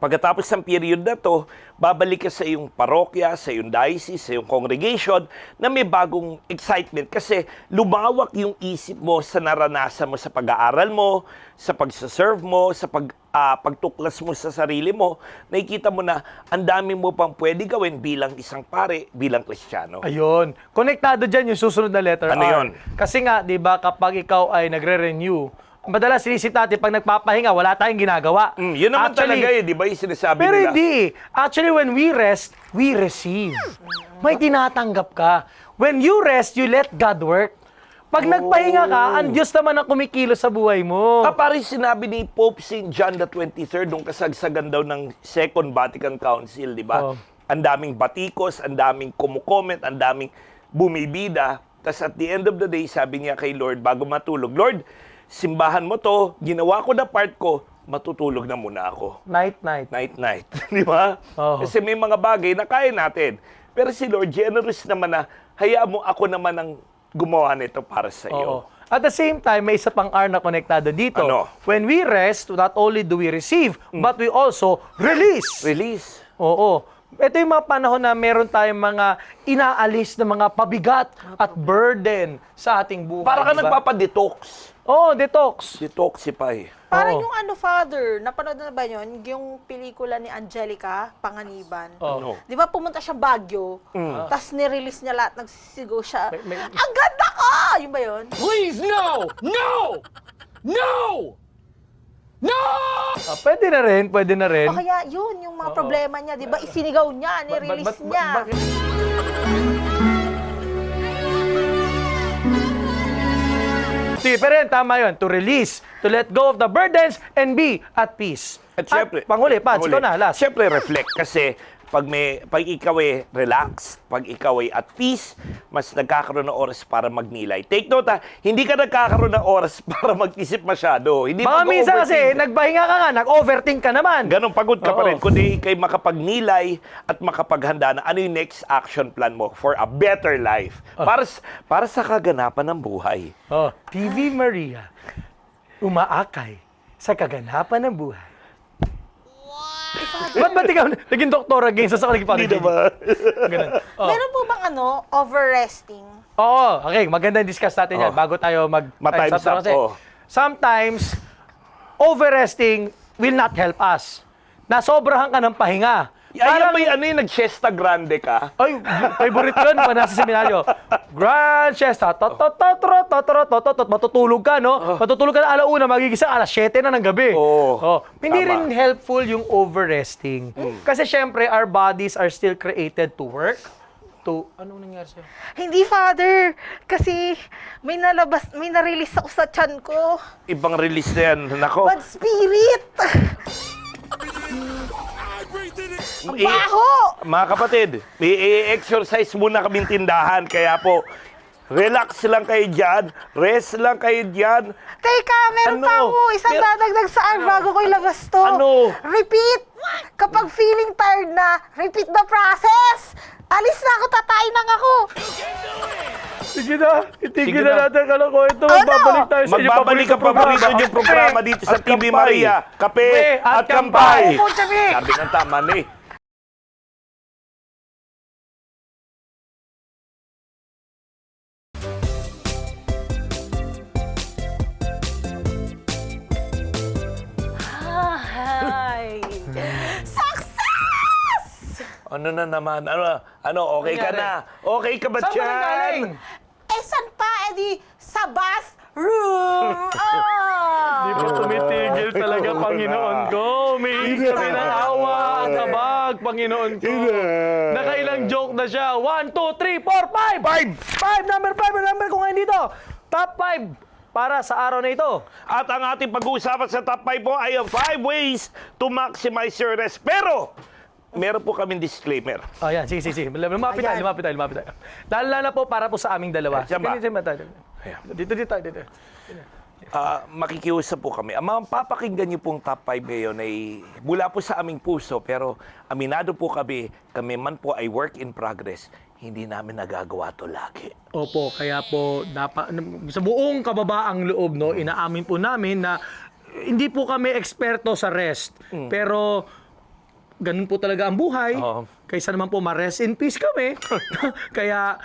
S2: pagkatapos ng period na to, babalik ka sa iyong parokya, sa iyong diocese, sa iyong congregation na may bagong excitement kasi lumawak yung isip mo sa naranasan mo sa pag-aaral mo, sa pagsaserve mo, sa pagtuklas mo sa sarili mo. Nakikita mo na ang dami mo pang pwede gawin bilang isang pare, bilang Kristiyano.
S3: Ayun. Konektado dyan yung susunod na letter
S2: Ano
S3: R.
S2: yun?
S3: Kasi nga, di ba, kapag ikaw ay nagre-renew madalas sinisip natin pag nagpapahinga, wala tayong ginagawa.
S2: Yun naman talaga di ba yung sinasabi
S3: Pero
S2: nila?
S3: hindi. Actually, when we rest, we receive. May tinatanggap ka. When you rest, you let God work. Pag nagpahinga ka, ang Diyos naman ang kumikilos sa buhay mo.
S2: Parang sinabi ni Pope St. John the 23rd nung kasagsagan daw ng Second Vatican Council, di ba?
S3: Oh.
S2: Ang daming batikos, ang daming kumukomment, ang daming bumibida. Tapos at the end of the day, sabi niya kay Lord bago matulog, Lord, simbahan mo to, ginawa ko na part ko, matutulog na muna ako.
S3: Night-night.
S2: Night-night. Di ba?
S3: Oo.
S2: Kasi may mga bagay na kaya natin. Pero si Lord, generous naman na, hayaan mo ako naman ang gumawa nito para sa iyo.
S3: Oo. At the same time, may isa pang R na konektado dito.
S2: Ano?
S3: When we rest, not only do we receive, but we also release.
S2: Release.
S3: Oo. Ito yung mga panahon na meron tayong mga inaalis na mga pabigat at burden sa ating buhay.
S2: Para ka
S3: diba?
S2: nagpapadetox.
S3: Oo, detox.
S2: Detoxify.
S1: Parang
S3: Oo.
S1: yung Father, napanood na ba yun? Yung pelikula ni Angelica Panganiban.
S3: Oo.
S2: Ano?
S1: Di ba pumunta siya Baguio, tapos nirelease niya lahat, nagsisigaw siya,
S3: May-
S1: ang ganda ko! Yung ba yun?
S6: Please, no! No! No! No!
S3: Pwede na rin, pwede na rin.
S1: O kaya yun, yung mga problema niya, di ba? Isinigaw niya, nirelease niya.
S3: Bakit? Sige, pero yun, tama yun. To release, to let go of the burdens, and be at peace.
S2: At syempre,
S3: panghuli, Pads, ikaw na, last.
S2: Syempre, reflect. Kasi pag ikaw ay relaxed, pag ikaw ay at peace, mas nagkakaroon ng oras para magnilay. Take note hindi ka nagkakaroon ng oras para mag-isip masyado. Hindi
S3: Baka minsan kasi,
S2: mag-overthink.
S3: nagpahinga ka nga, nag-overthink ka naman.
S2: Ganon, pagod ka pa
S3: Oo.
S2: rin. Kundi kay makapagnilay at makapaghanda na ano yung next action plan mo for a better life. Para sa kaganapan ng buhay.
S3: Oh, TV Maria, umaakay sa kaganapan ng buhay. Ba't ikaw naging doktora again sa sakal
S2: Hindi naman.
S3: Ganun. Oh.
S1: Meron po bang over-resting?
S3: Oo, okay, maganda discuss natin yan
S2: Oh.
S3: bago tayo
S2: Ma-times up,
S3: kasi
S2: oh.
S3: sometimes, overresting will not help us. Nasobrahan ka ng pahinga.
S2: Ayan ba yung nag-siesta grande ka?
S3: Ay, favorite ko yun pa nasa seminaryo. Grand siesta. Matutulog ka, no? Matutulog ka na alauna, magigising alas 7 na ng gabi.
S2: Oo.
S3: Hindi
S2: Tama.
S3: rin helpful yung overresting. Kasi syempre, our bodies are still created to work. Ano nangyari sa'yo?
S1: Hindi, Father. Kasi may na-release ako sa tiyan ko.
S2: Ibang release na yan. Nako.
S1: Bad spirit! Ang baho!
S2: Mga kapatid, i-exercise muna kaming tindahan. Kaya po, relax lang kayo dyan. Rest lang kayo dyan.
S1: Teka, meron
S2: Ano?
S1: pa ako isang dadagdag saan bago ko ilabas to.
S2: Ano?
S1: Repeat! Kapag feeling tired na, repeat the process! Alis na ako, tatayin lang ako!
S3: Sige na, itigil
S2: Sige
S3: na
S2: na.
S3: natin kalokohan ito.
S1: Ano?
S3: Magbabalik tayo sa inyo.
S2: Magbabalik ka paborito niyong programa dito sa TV Maria. Kape at Kampay.
S1: Opo, Javi.
S2: Sabi ng tama na eh.
S1: Ay! Success!
S2: Ano na naman? Ano, okay ka na? Okay ka ba
S3: Saan ba nanggaling?
S2: dyan?
S1: Eh, saan pa? Eh di, sa bathroom!
S3: Di
S1: Oh!
S3: pa tumitigil talaga, Panginoon ko. Umiinis kami ng awa at habag, Panginoon ko. Nakailang joke na siya. 1, 2, 3, 4, 5! 5! Number 5 ang number ko ngayon dito. Top 5 para sa araw na ito.
S2: At ang ating pag-uusapan sa top 5 po ay ang 5 ways to maximize your rest. Pero, meron po kaming disclaimer.
S3: Ayan, sige. Lumapit tayo. Lalo po para po sa aming dalawa.
S2: Diyan ba?
S3: Dito.
S2: Makikiusap po kami. Ang mga papakinggan niyo pong top 5 ngayon ay mula po sa aming puso, pero aminado po kami man po ay work in progress. Hindi namin nagagawa to lagi.
S3: Opo, kaya po sa buong kababaang loob, no, inaamin po namin na hindi po kami eksperto sa rest. Pero ganun po talaga ang buhay.
S2: Oo.
S3: Kaysa naman po ma-rest in peace kami. Kaya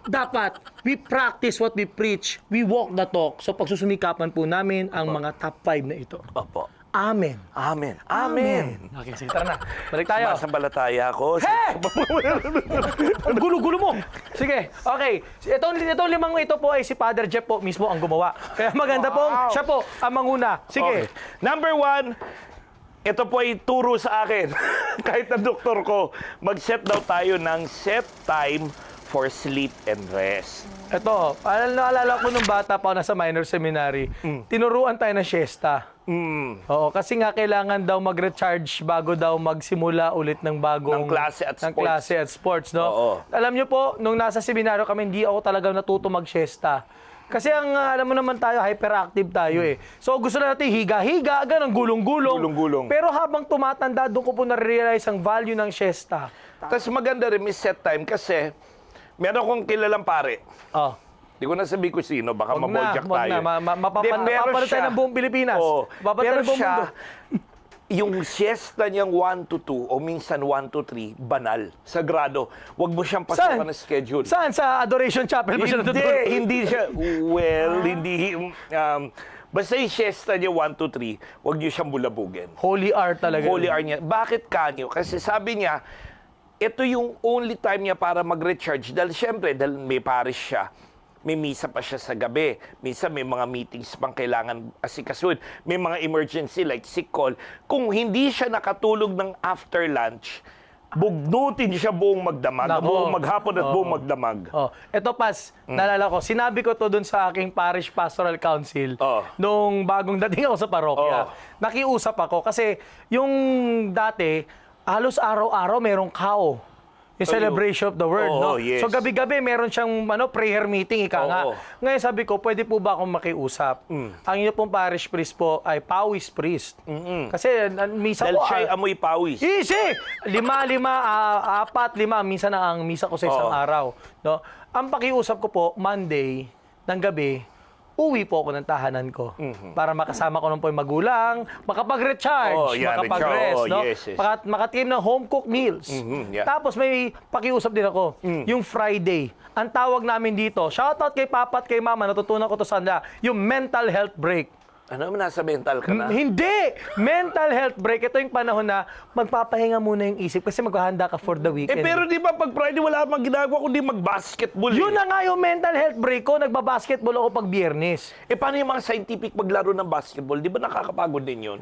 S3: dapat we practice what we preach. We walk the talk. So pagsusumikapan po namin ang mga top 5 na ito.
S2: Opo.
S3: Amen.
S2: Amen. Amen.
S3: Okay, sige, tara na. Balik tayo.
S2: Masambalataya ako.
S3: Ang gulo-gulo mo. Sige, okay. Itong limang ito po ay si Father Jeff po mismo ang gumawa. Kaya maganda pong siya po ang manguna. Sige.
S2: Okay. Number 1, ito po ay turo sa akin. Kahit na doktor ko, mag-set daw tayo ng set time for sleep and rest.
S3: Ito, naalala ko nung bata pa ako nasa minor seminary, tinuruan tayo ng siesta. Oo, kasi nga kailangan daw mag-recharge bago daw magsimula ulit ng bagong
S2: Ng klase at sports.
S3: klase at sports, no?
S2: Oo.
S3: Alam niyo po, nung nasa seminaryo kami, hindi ako talagang natuto mag-siesta. Kasi alam mo naman tayo, hyperactive tayo eh. So gusto na natin higa-higa, ganun, gulong-gulong.
S2: Gulong-gulong.
S3: Pero habang tumatanda, doon ko po na-realize ang value ng siesta.
S2: Tapos maganda rin may set time kasi meron akong kilalang pare.
S3: Oh.
S2: Di ko na sabi ko sino, baka
S3: Wag na,
S2: mabojak
S3: wag
S2: tayo.
S3: na. Mapapanood tayo ng buong Pilipinas.
S2: Oo.
S3: Mapapanood
S2: Pero
S3: ng buong
S2: siya,
S3: mundo.
S2: yung siesta niyang 1 to 2 o minsan 1 to 3, banal, sagrado. Huwag mo siyang pasukan ng schedule.
S3: Saan? Sa Adoration Chapel ba siya natutulog?
S2: Hindi siya, well, hindi, basta yung siesta niya 1 to 3, huwag niyo siyang bulabugin.
S3: Holy hour talaga.
S2: Holy hour niya. Bakit kanyo? Kasi sabi niya, ito yung only time niya para mag-recharge. Dahil syempre, dahil may parish siya, may misa pa siya sa gabi. Minsan may mga meetings pang kailangan asikasuhin. May mga emergency like sick call. Kung hindi siya nakatulog ng after lunch, bugnutin siya buong magdamag,
S3: Nako.
S2: buong maghapon at
S3: Oo.
S2: buong magdamag.
S3: Oh, eto pas, naalala ko, sinabi ko to dun sa aking parish pastoral council
S2: Oh.
S3: nung bagong dating ako sa parokya.
S2: Oh.
S3: Nakiusap ako kasi yung dati, halos araw-araw merong kao. Yung celebration of the word, no?
S2: Oo, yes.
S3: So gabi-gabi meron siyang prayer meeting, ika nga.
S2: Oo.
S3: Ngayon sabi ko, pwede po ba akong makiusap? Ang inyo pong parish priest po ay pawis priest. Kasi misa
S2: Dahil
S3: ko,
S2: siya'y amoy pawis.
S3: Easy! 5, 4, 5, minsan na ang misa ko sa isang
S2: Oo.
S3: araw. No? Ang pakiusap ko po, Monday, ng gabi, uwi po ako ng tahanan ko para makasama ko ng po yung magulang, makapag-recharge,
S2: Oh, yan,
S3: makapag-rest,
S2: recharge. Oh,
S3: no?
S2: yes, yes.
S3: Makatim ng home-cooked meals.
S2: yeah.
S3: Tapos may pakiusap din ako, yung Friday. Ang tawag namin dito, shoutout kay Papa at kay Mama, natutunan ko to sa kanila, yung mental health break.
S2: Ano naman, nasa mental ka na?
S3: Hindi! Mental health break. Ito yung panahon na magpapahinga muna yung isip kasi maghahanda ka for the weekend.
S2: Pero di ba pag Friday wala kang ginagawa kundi mag-basketball?
S3: Yun na nga yung mental health break ko. Nagbabasketball ako pag Biyernes.
S2: Paano yung mga scientific maglaro ng basketball? Di ba nakakapagod din yun?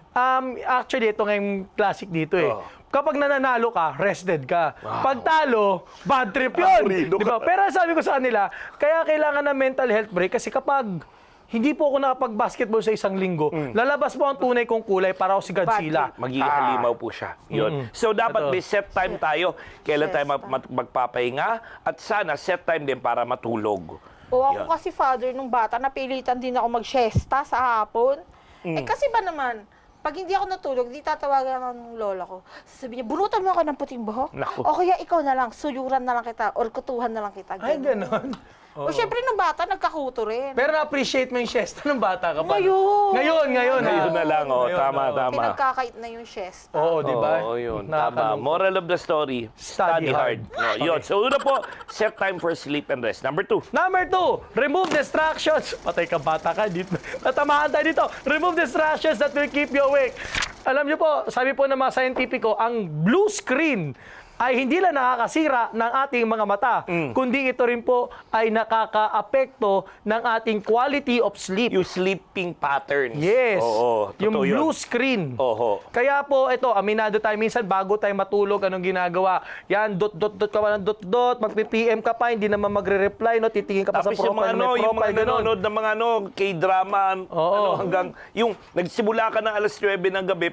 S3: Actually, ito nga yung classic dito eh.
S2: Oh.
S3: Kapag nananalo ka, rested ka. Pag talo, bad trip yun.
S2: Aburrido
S3: Di ba?
S2: ka.
S3: Pero sabi ko sa kanila, kaya kailangan ng mental health break kasi kapag hindi po ako nakapag-basketball sa isang linggo, lalabas mo ang tunay kong kulay para ako si Godzilla.
S2: Magiging halimaw po siya. Yun. So, dapat
S3: Ito.
S2: may set time tayo. Kailan tayo magpapahinga. At sana, set time din para matulog.
S1: O ako
S2: Yan.
S1: kasi, Father, nung bata, napilitan din ako mag-siesta sa hapon. Eh kasi ba naman, pag hindi ako natulog, di tatawagan ng lola ko. Sabi niya, bunutan mo ako ng puting buhok.
S2: Naku.
S1: O kaya ikaw na lang, suyuran na lang kita, or kutuhan na lang kita.
S3: Ay, ganon.
S1: O syempre, nung bata, nagkakuto rin.
S3: Pero na-appreciate mo yung siesta ng bata ka pa.
S1: Ngayon.
S3: Ngayon.
S2: Ngayon na lang, oh.
S3: Ngayon,
S2: Tama,
S3: oh.
S2: tama.
S1: Pinagkakait na yung siesta.
S3: Oo, di ba?
S2: Oo, yun.
S3: Nakakaloka.
S2: Tama. Moral of the story,
S3: Study
S2: study hard.
S3: hard.
S2: No, yun. So, una po, set time for sleep and rest. Number 2.
S3: Number 2, remove distractions. Patay ka bata ka dito. Natamaan tayo dito. Remove distractions that will keep you awake. Alam niyo po, sabi po ng mga scientifico, ang blue screen ay hindi lang nakakasira ng ating mga mata, kundi ito rin po ay nakakaapekto ng ating quality of sleep.
S2: Yung sleeping patterns.
S3: Yes.
S2: Oo,
S3: yung
S2: totoo yun.
S3: blue screen.
S2: Oho.
S3: Kaya po, ito, aminado tayo minsan bago tayo matulog, anong ginagawa? Yan, dot ka pa ng dot, magpi-PM ka pa, hindi naman magre-reply, no? Titingin ka pa
S2: Tapos
S3: sa
S2: yung
S3: profile,
S2: mga,
S3: may
S2: yung mga
S3: profile, ganun.
S2: nanonood ng mga K-drama,
S3: Oo.
S2: hanggang, yung nagsimula ka ng alas 9 ng gabi,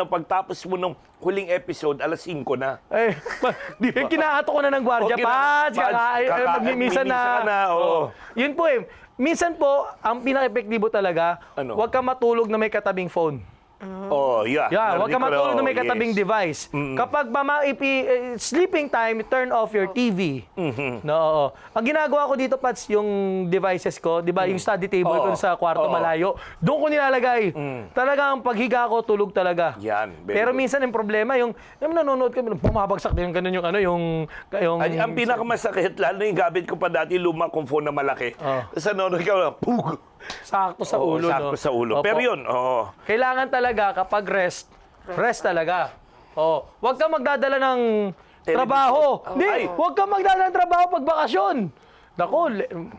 S2: pagtapos mo nung huling episode, alas 5 na.
S3: Eh, kinahato ko na ng gwardiya,
S2: Okay na.
S3: Pads, magmimisan
S2: magmimisa ka na, oo.
S3: Yun po eh. Minsan po, ang pinaka-epektibo talaga,
S2: Ano?
S3: huwag ka matulog na may katabing phone.
S2: Oh, yeah.
S3: Yeah, huwag ka
S2: Narinig ko
S3: matulog na may
S2: yes.
S3: katabing device. Kapag sleeping time, turn off your TV. No, oo. Ang ginagawa ko dito, Pats, yung devices ko, di ba, yung study table ko
S2: Oo.
S3: sa kwarto
S2: Oo.
S3: malayo, doon ko nilalagay. Talagang paghiga ko, tulog talaga.
S2: Yan, very
S3: Pero
S2: good.
S3: minsan yung problema, yung nanonood kami, bumabagsak din ganun yung
S2: Ang pinakamasakit, lalo yung gamit ko pa dati, luma kong phone na malaki.
S3: Oh.
S2: Tapos nanonood ka, pug!
S3: sakto sa
S2: Oo,
S3: ulo,
S2: sakto
S3: no?
S2: sa ulo.
S3: Opo.
S2: Pero yun, oo.
S3: Kailangan talaga talaga kapag rest talaga. Oh, huwag kang magdadala ng trabaho. Hindi, huwag kang magdadala ng trabaho pag bakasyon. Naku,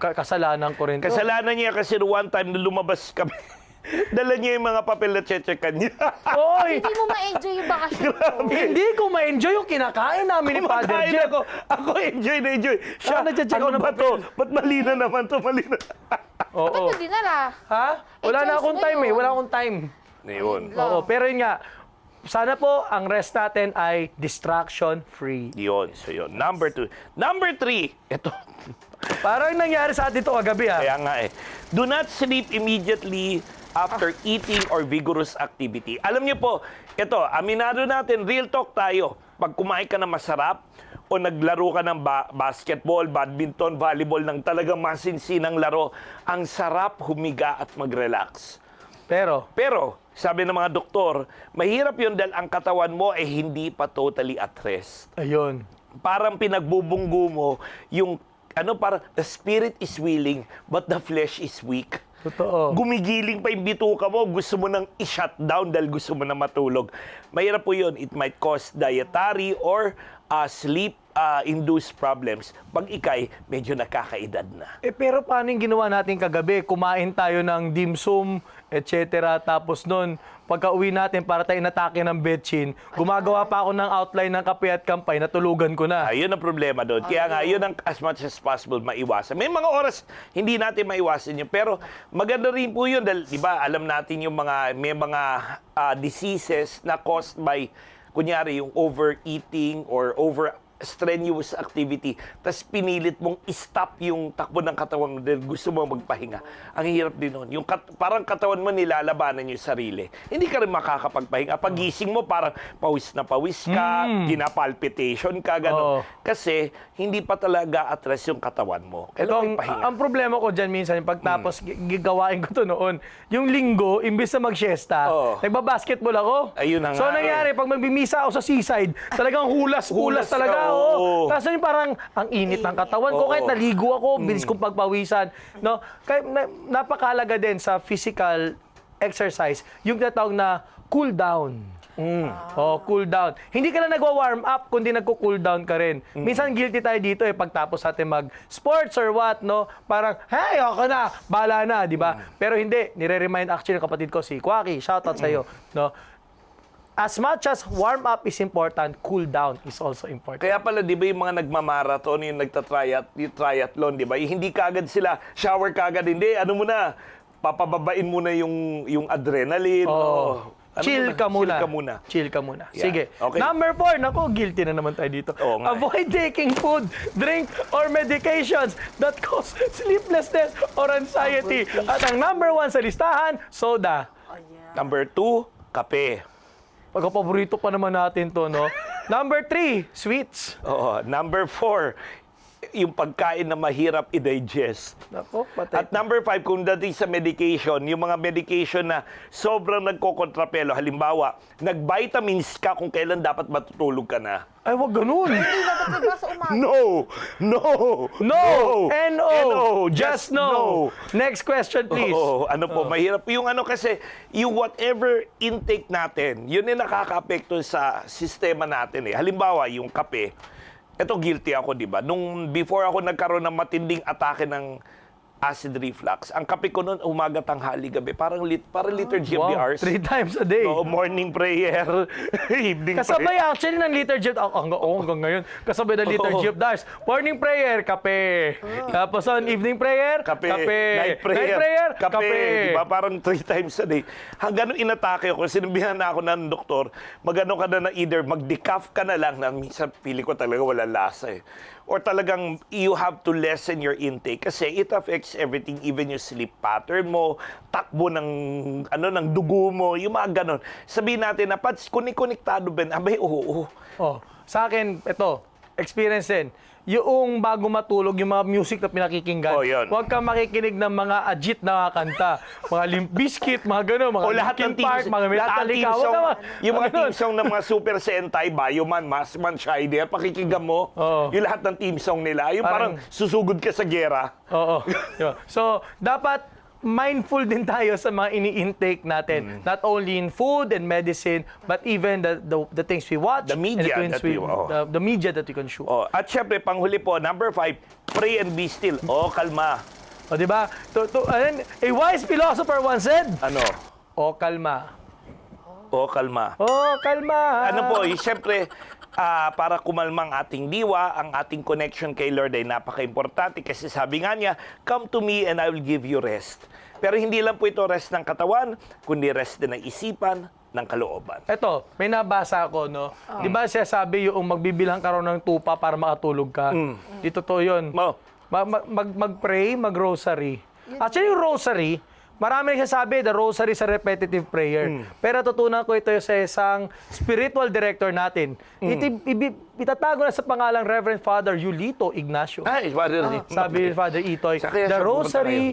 S3: kasalanan ko rin to.
S2: Kasalanan niya kasi one time na lumabas kami. Dala niya yung mga papel na checkan niya.
S3: Oy,
S1: Hindi mo ma-enjoy yung bakasyon mo.
S3: hindi ko ma-enjoy yung kinakain namin ni Father
S2: Kumakain
S3: Jeff.
S2: ako enjoy na enjoy. Siya,
S3: nagche-check
S2: ano
S3: ako ng
S2: ba to? Ba't mali na naman to? Mali na.
S3: Oo.
S1: Ba't mo dinala?
S3: Ha? Wala na
S1: choice
S3: akong
S1: mo
S3: time
S1: yun.
S3: Wala akong time.
S2: Yun.
S3: Oo, pero yun nga, sana po ang rest natin ay distraction-free.
S2: Yun. So yun. Number 2. Number 3. Ito.
S3: Parang nangyari sa atin ito kagabi ha.
S2: Kaya nga eh. Do not sleep immediately after eating or vigorous activity. Alam niyo po, ito, aminado natin, real talk tayo. Pag kumain ka ng masarap o naglaro ka ng basketball, badminton, volleyball, ng talagang masinsinang laro, ang sarap humiga at mag-relax.
S3: Pero,
S2: Sabi ng mga doktor, mahirap yun dahil ang katawan mo ay hindi pa totally at rest.
S3: ayun.
S2: Parang pinagbubunggo mo yung, parang the spirit is willing but the flesh is weak.
S3: Totoo.
S2: Gumigiling pa yung bituka mo, gusto mo nang i-shut down dahil gusto mo na matulog. Mahirap po yun. It might cause dietary or sleep-induced problems pag ikay medyo nakakaedad na.
S3: Pero paano yung ginawa natin kagabi? Kumain tayo ng dimsum, etc. Tapos nun, pagka uwi natin para tayo inatake ng betchin, gumagawa pa ako ng outline ng kape at kampay, natulugan ko na.
S2: Ayun ang problema doon. Kaya nga, yun ang as much as possible maiwasan. May mga oras hindi natin maiwasan yun. Pero maganda rin po yun dahil, di ba, alam natin yung may mga diseases na caused by, kunyari, yung overeating or strenuous activity, tas pinilit mong i-stop yung takbo ng katawan mo dahil gusto mo magpahinga. Ang hirap din nun. Yung parang katawan mo nilalabanan yung sarili. Hindi ka rin makakapagpahinga. Pagising mo, parang pawis na pawis ka, kinapalpitation ka, gano'n. Kasi hindi pa talaga atras yung katawan mo. Kailangan pahinga.
S3: Ang problema ko dyan minsan, yung pagtapos, gigawain ko to noon, yung linggo, imbis na mag-siesta,
S2: Oo.
S3: nagbabasketball ako.
S2: Ayun na nga.
S3: So, nangyari, pag magbimisa ako sa seaside, talagang hulas talaga.
S2: oo.
S3: Oo. Kasi yung parang, ang init ng katawan ko,
S2: Oo.
S3: kahit naligo ako, bilis kong pagpawisan. No? Kaya napakalaga din sa physical exercise, yung tinatawag na cool down. Oh, cool down. Hindi ka na nagwa-warm up, kundi nagko-cool down ka rin. Minsan guilty tayo dito pagtapos natin mag-sports or what, no? Parang, hey, okay na, bala na, di ba? Pero hindi, nire-remind actually ng kapatid ko, si Kwaki, shoutout sa'yo, no? As much as warm up is important, cool down is also important.
S2: Kaya pala, di ba yung mga nagmamarathon, yung triathlon, di ba? Hindi kagad sila, shower kagad, hindi. Ano muna, papababain muna yung adrenaline.
S3: Oo. Chill ka muna.
S2: Chill ka muna. Yeah.
S3: Sige.
S2: Okay.
S3: Number 4. Naku, guilty na naman tayo dito.
S2: Oo nga.
S3: Avoid taking food, drink, or medications that cause sleeplessness or anxiety. At ang number 1 sa listahan, soda.
S2: Number 2, kape.
S3: Pagka-paborito pa naman natin to, no? Number 3, sweets.
S2: Oo. Number 4, yung pagkain na mahirap i-digest.
S3: Naku, patay.
S2: At number 5, kung dating sa medication, yung mga medication na sobrang nagkokontrapelo. Halimbawa, nag-vitamins ka kung kailan dapat matutulog ka na.
S3: Ay, wag ganun.
S1: Hindi dapat diba sa umaga?
S2: No!
S3: No! N-O! Just no! Next question, please.
S2: Oo, ano po, mahirap. Yung kasi, yung whatever intake natin, yun yung nakaka-apekto sa sistema natin eh. Halimbawa, yung kape, eto guilty ako, di ba? Nung before ako nagkaroon ng matinding atake ng acid reflux, ang kape ko noon, umaga, tanghali, gabi, parang liturgy of the hours.
S3: 3 times a day.
S2: Oo, morning prayer, evening
S3: Kasabay
S2: prayer.
S3: actually ng liturgy of hanggang ngayon. Kasabay ng liturgy of Dars. Morning prayer, kape. Tapos on evening prayer,
S2: Kape.
S3: kape.
S2: Night prayer,
S3: kape.
S2: Diba? Parang 3 times a day. Hanggang nung inatake ako, sinabihan na ako ng doktor, magano ka na either mag-decaf ka na lang, na minsan pili ko talaga wala lasa eh. Or talagang you have to lessen your intake kasi it affects everything, even yung sleep pattern mo, takbo ng dugo mo, yung mga ganon. Sabihin natin na kunikonektado ba? Abay, oo.
S3: Oh, sa akin, ito, experience din. Yung bago matulog, yung mga music na pinakikinggan,
S2: Oh, yun.
S3: huwag kang makikinig ng mga ajit na kanta. Mga Limp Bizkit, mga gano'n, mga
S2: O lahat ng
S3: Linkin Park, mga
S2: lahat ng
S3: Metallica.
S2: team
S3: Huwag
S2: song,
S3: ka
S2: yung mga
S3: ganun.
S2: team song ng mga Super Sentai, Bioman, Maskman, Shiny, pakikinggan mo,
S3: Oo.
S2: yung lahat ng team song nila, yung parang susugod ka sa gera.
S3: Oo. Yun. So, dapat mindful din tayo sa mga ini-intake natin. Not only in food and medicine, but even the things we watch.
S2: The media
S3: and the,
S2: that we- oh.
S3: the media that we consume.
S2: Oh, at syempre, panghuli po, number 5, pray and be still. Oh, kalma.
S3: O, di ba? A wise philosopher once said,
S2: Ano?
S3: o, kalma.
S2: Oh, kalma.
S3: O, kalma.
S2: Ano po, syempre, para kumalmang ating diwa, ang ating connection kay Lord ay napaka-importante kasi sabi nga niya, come to me and I will give you rest. Pero hindi lang po ito rest ng katawan, kundi rest din ng isipan, ng kalooban.
S3: Eto, may nabasa ako, no? Di ba siya sabi yung magbibilang ka raw ng tupa para makatulog ka? Di totoo yun.
S2: Mo,
S3: Mag-pray, mag-rosary. Actually, yung rosary, marami nagsasabi, the rosary is a repetitive prayer. Pero natutunan ko ito sa isang spiritual director natin. Itatago na sa pangalang Reverend Father Yulito Ignacio.
S2: ay,
S3: Sabi ni Father Itoy,
S2: Sakay,
S3: the
S2: saan pupunta
S3: rosary,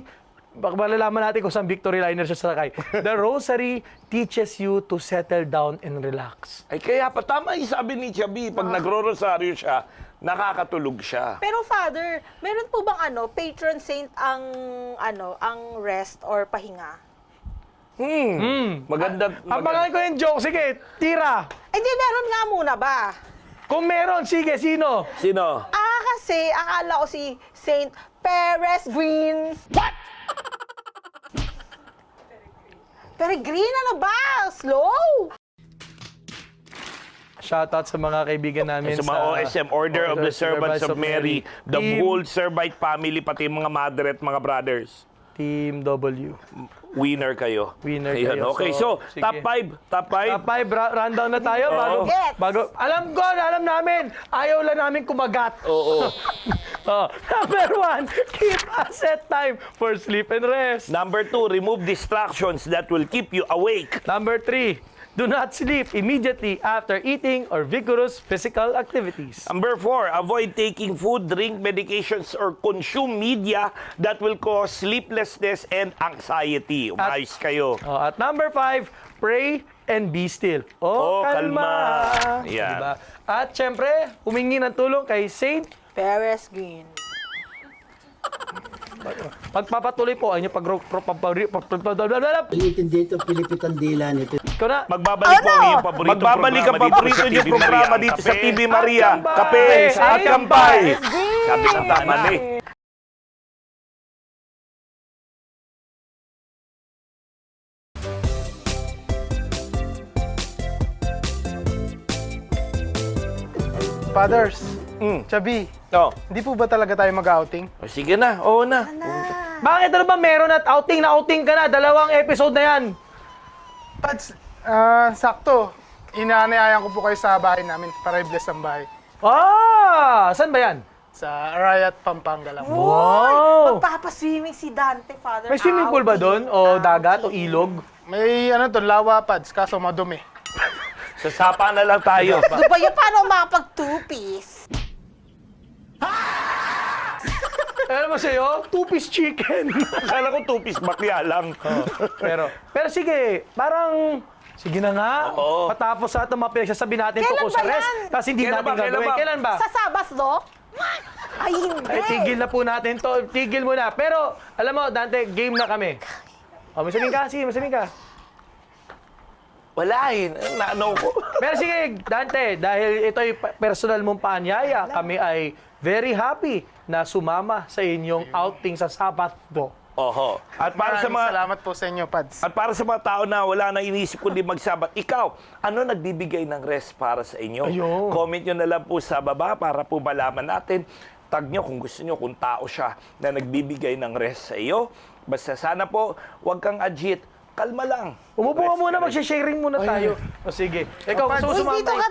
S3: baka malalaman natin kung saan Victory Liner siya sakay. The rosary teaches you to settle down and relax.
S2: Ay, kaya pa, tama yung sabi ni Chabi, pag nagro-rosaryo siya, nakakatulog siya.
S1: Pero Father, meron po bang patron saint ang rest or pahinga?
S2: Maganda.
S3: Abangan ko yung joke. Sige, tira.
S1: Hindi, meron nga muna ba?
S3: Kung meron, sige, sino?
S2: Sino?
S1: Kasi akala ko si Saint Peregrine. What? Peregrine, ano ba? Slow!
S3: Shoutout sa mga kaibigan namin
S2: Sa mga OSM, Order of the Servants of Mary, the
S3: Team-
S2: whole Servite family, pati mga mother at mga brothers.
S3: Team W.
S2: Winner kayo.
S3: Winner
S2: Ayan,
S3: kayo.
S2: okay,
S3: So,
S2: so,
S3: sige.
S2: top 5. Top 5.
S3: Top 5, rundown na tayo.
S1: Gets.
S3: Alam namin, ayaw lang namin kumagat.
S2: Oo.
S3: Oh, number 1, keep a set time for sleep and rest.
S2: Number 2, remove distractions that will keep you awake.
S3: Number 3, do not sleep immediately after eating or vigorous physical activities.
S2: Number 4, avoid taking food, drink, medications, or consume media that will cause sleeplessness and anxiety. Umayos kayo.
S3: Oh, at number 5, pray and be still.
S2: Oh,
S3: kalma.
S2: kalma. Yan.
S3: Diba? At syempre, humingi ng tulong kay Saint.
S1: Peregrine.
S3: Pagpapatuloy po ang inyong
S4: Inintindi ito, pilipitan dila nito.
S3: Ikaw na.
S2: Magbabalik po ang iyong paborito Magbabalik ang paborito niyong programa dito sa TV Maria.
S3: Kape
S2: Kape at Kampay.
S1: Kampay.
S2: Sabi ng tama na eh.
S7: Fathers, Chabi,
S2: Oh,
S7: hindi po ba talaga tayo mag-outing?
S2: sige na. Oo na.
S3: Bakit ano ba meron at outing ka na? 2 episode na yan.
S7: Pads, sakto. Inaanayayan ko po kayo sa bahay namin para i-bless ang bahay.
S3: Saan ba yan?
S7: Sa Arayat, Pampanga lang.
S3: Wow!
S1: Magpapaswimming si Dante, Father.
S3: May swimming pool ba doon? O dagat o ilog?
S7: May lawa, Pads, kaso madumi.
S2: Sa sapa na lang tayo.
S1: Di ba yun? Paano makapag-two-piece?
S3: Alam mo sa'yo, 2-piece chicken.
S2: Akala ko 2-piece bakya lang.
S3: pero sige, parang, sige na nga.
S2: Oo.
S3: Patapos sa ito, mga pinagsasabi natin
S1: Kailan
S3: tungkol sa
S1: ba
S3: rest.
S1: yan?
S3: Tapos hindi
S2: Kailan
S3: natin
S2: ba? Kailan
S3: gagawin.
S2: ba?
S3: Kailan ba?
S1: Sa Sabas, Dok? Ay, hindi.
S3: Ay, tigil na po natin to. Tigil muna. Pero, alam mo, Dante, game na kami. May sabihin ka, sige, may sabihin ka.
S2: Wala eh. Naano ko.
S3: Pero sige, Dante, dahil ito'y personal mong paanyaya, kami ay very happy na sumama sa inyong outing sa Sabado.
S2: Oho. At para sa
S7: Maraming
S2: mga
S7: salamat po sa inyo, Pads.
S2: At para sa mga tao na wala na inisip kundi magsabat, ikaw, ano nagbibigay ng rest para sa inyo?
S3: Ayun.
S2: Comment nyo na lang po sa baba para po malaman natin. Tag nyo kung gusto nyo, kung tao siya na nagbibigay ng rest sa iyo. Basta sana po, huwag kang agit. Kalma lang.
S3: Umupo ka
S2: Rest
S3: muna,
S2: ka rin.
S3: magsha-sharing muna tayo. O sige. Ikaw, gusto mo
S1: Uy,
S3: sumama?
S1: dito ka.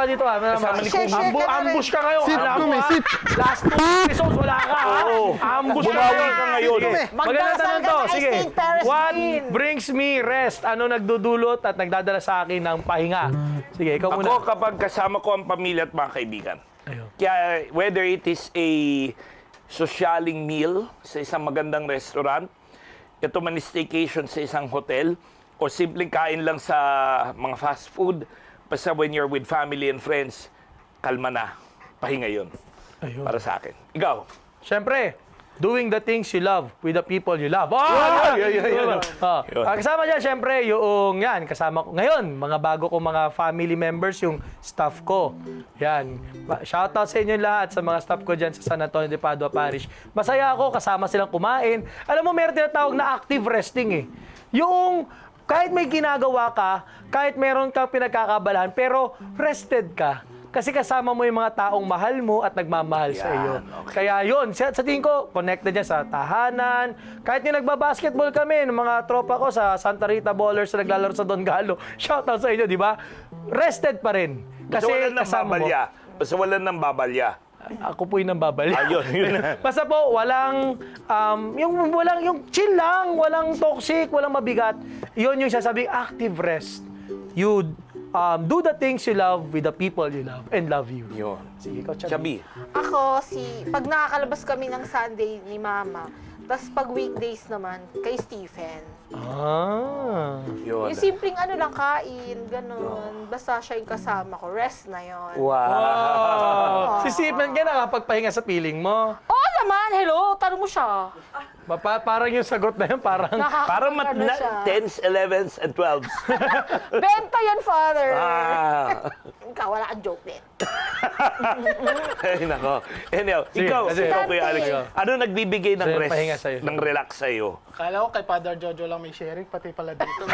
S3: Dito ka.
S2: Kasama ni
S1: Share, share ka na rin.
S3: Ambush ka ngayon.
S7: Sit,
S3: Alam mo,
S7: Kumi,
S3: ha?
S7: sit.
S3: Last 2 episodes, wala ka, ha?
S2: Oo.
S3: Ambush ka
S2: Bumawi
S3: ngayon.
S2: ka ngayon.
S3: Sige. Maganda
S1: Magdasal
S3: tanong
S1: ka
S3: to.
S1: kay
S3: Sige.
S1: Saint Peregrine.
S3: What brings me rest? Ano nagdudulot at nagdadala sa akin ng pahinga? Sige, ikaw muna.
S2: Ako kapag kasama ko ang pamilya at mga kaibigan.
S3: Ayun.
S2: Kaya whether it is a socialing meal sa isang magandang restaurant, ito man is staycation sa isang hotel, o simpleng kain lang sa mga fast food, basta when you're with family and friends, kalma na. Pahinga yun.
S3: Ayun.
S2: Para sa akin. Ikaw?
S3: Siyempre, doing the things you love with the people you love.
S2: Yun.
S3: Kasama dyan, syempre, yung yan, kasama ko ngayon, mga bago kong mga family members, yung staff ko. Yan. Shoutout sa inyo lahat, sa mga staff ko dyan sa San Antonio de Padua Parish. Masaya ako, kasama silang kumain. Alam mo, meron tinatawag na active resting eh. Yung kahit may ginagawa ka, kahit meron kang pinagkakabalahan, pero rested ka. Kasi kasama mo yung mga taong mahal mo at nagmamahal sa iyo. Kaya yun, sa tingin ko, connected yan sa tahanan. Kahit yung nagbabasketball kami, ng mga tropa ko sa Santa Rita Ballers na naglalaro sa Don Galo, shoutout sa inyo, di ba? Rested pa rin.
S2: Kasi wala nang
S3: kasama mo.
S2: babalya. Basta wala nang babalya.
S3: Ako po yung nambabali.
S2: Ayun, yun na.
S3: Basta po, walang chill lang, walang toxic, walang mabigat. Yun yung sasabing active rest. You do the things you love with the people you love and love you.
S2: Yun.
S3: Sige, ikaw,
S2: Chabi.
S1: Ako, pag nakakalabas kami ng Sunday ni Mama, tapos pag weekdays naman, kay Stephen.
S3: Ah.
S2: Yun.
S1: Yung simpleng lang, kain, ganun. Basta siya yung kasama ko, rest na yon.
S2: Wow.
S3: Si Stephen, ka nakapagpahinga sa piling mo.
S1: Oo naman, hello, tanong mo siya.
S3: Parang yung sagot na yun, parang...
S2: Parang
S1: siya.
S2: 10s, 11s, and 12s.
S1: Benta yan, Father. Ikaw, wala kang joke din.
S2: Ay, nako. Anyhow,
S3: Sige,
S2: ikaw,
S3: kasi-
S2: Kuya Alex, ano nagbibigay ng
S3: Sa'yo,
S2: rest,
S3: pahinga sa'yo.
S2: ng relax sa'yo?
S7: Kala ko kay Father Jojo lang may sharing, pati pala dito.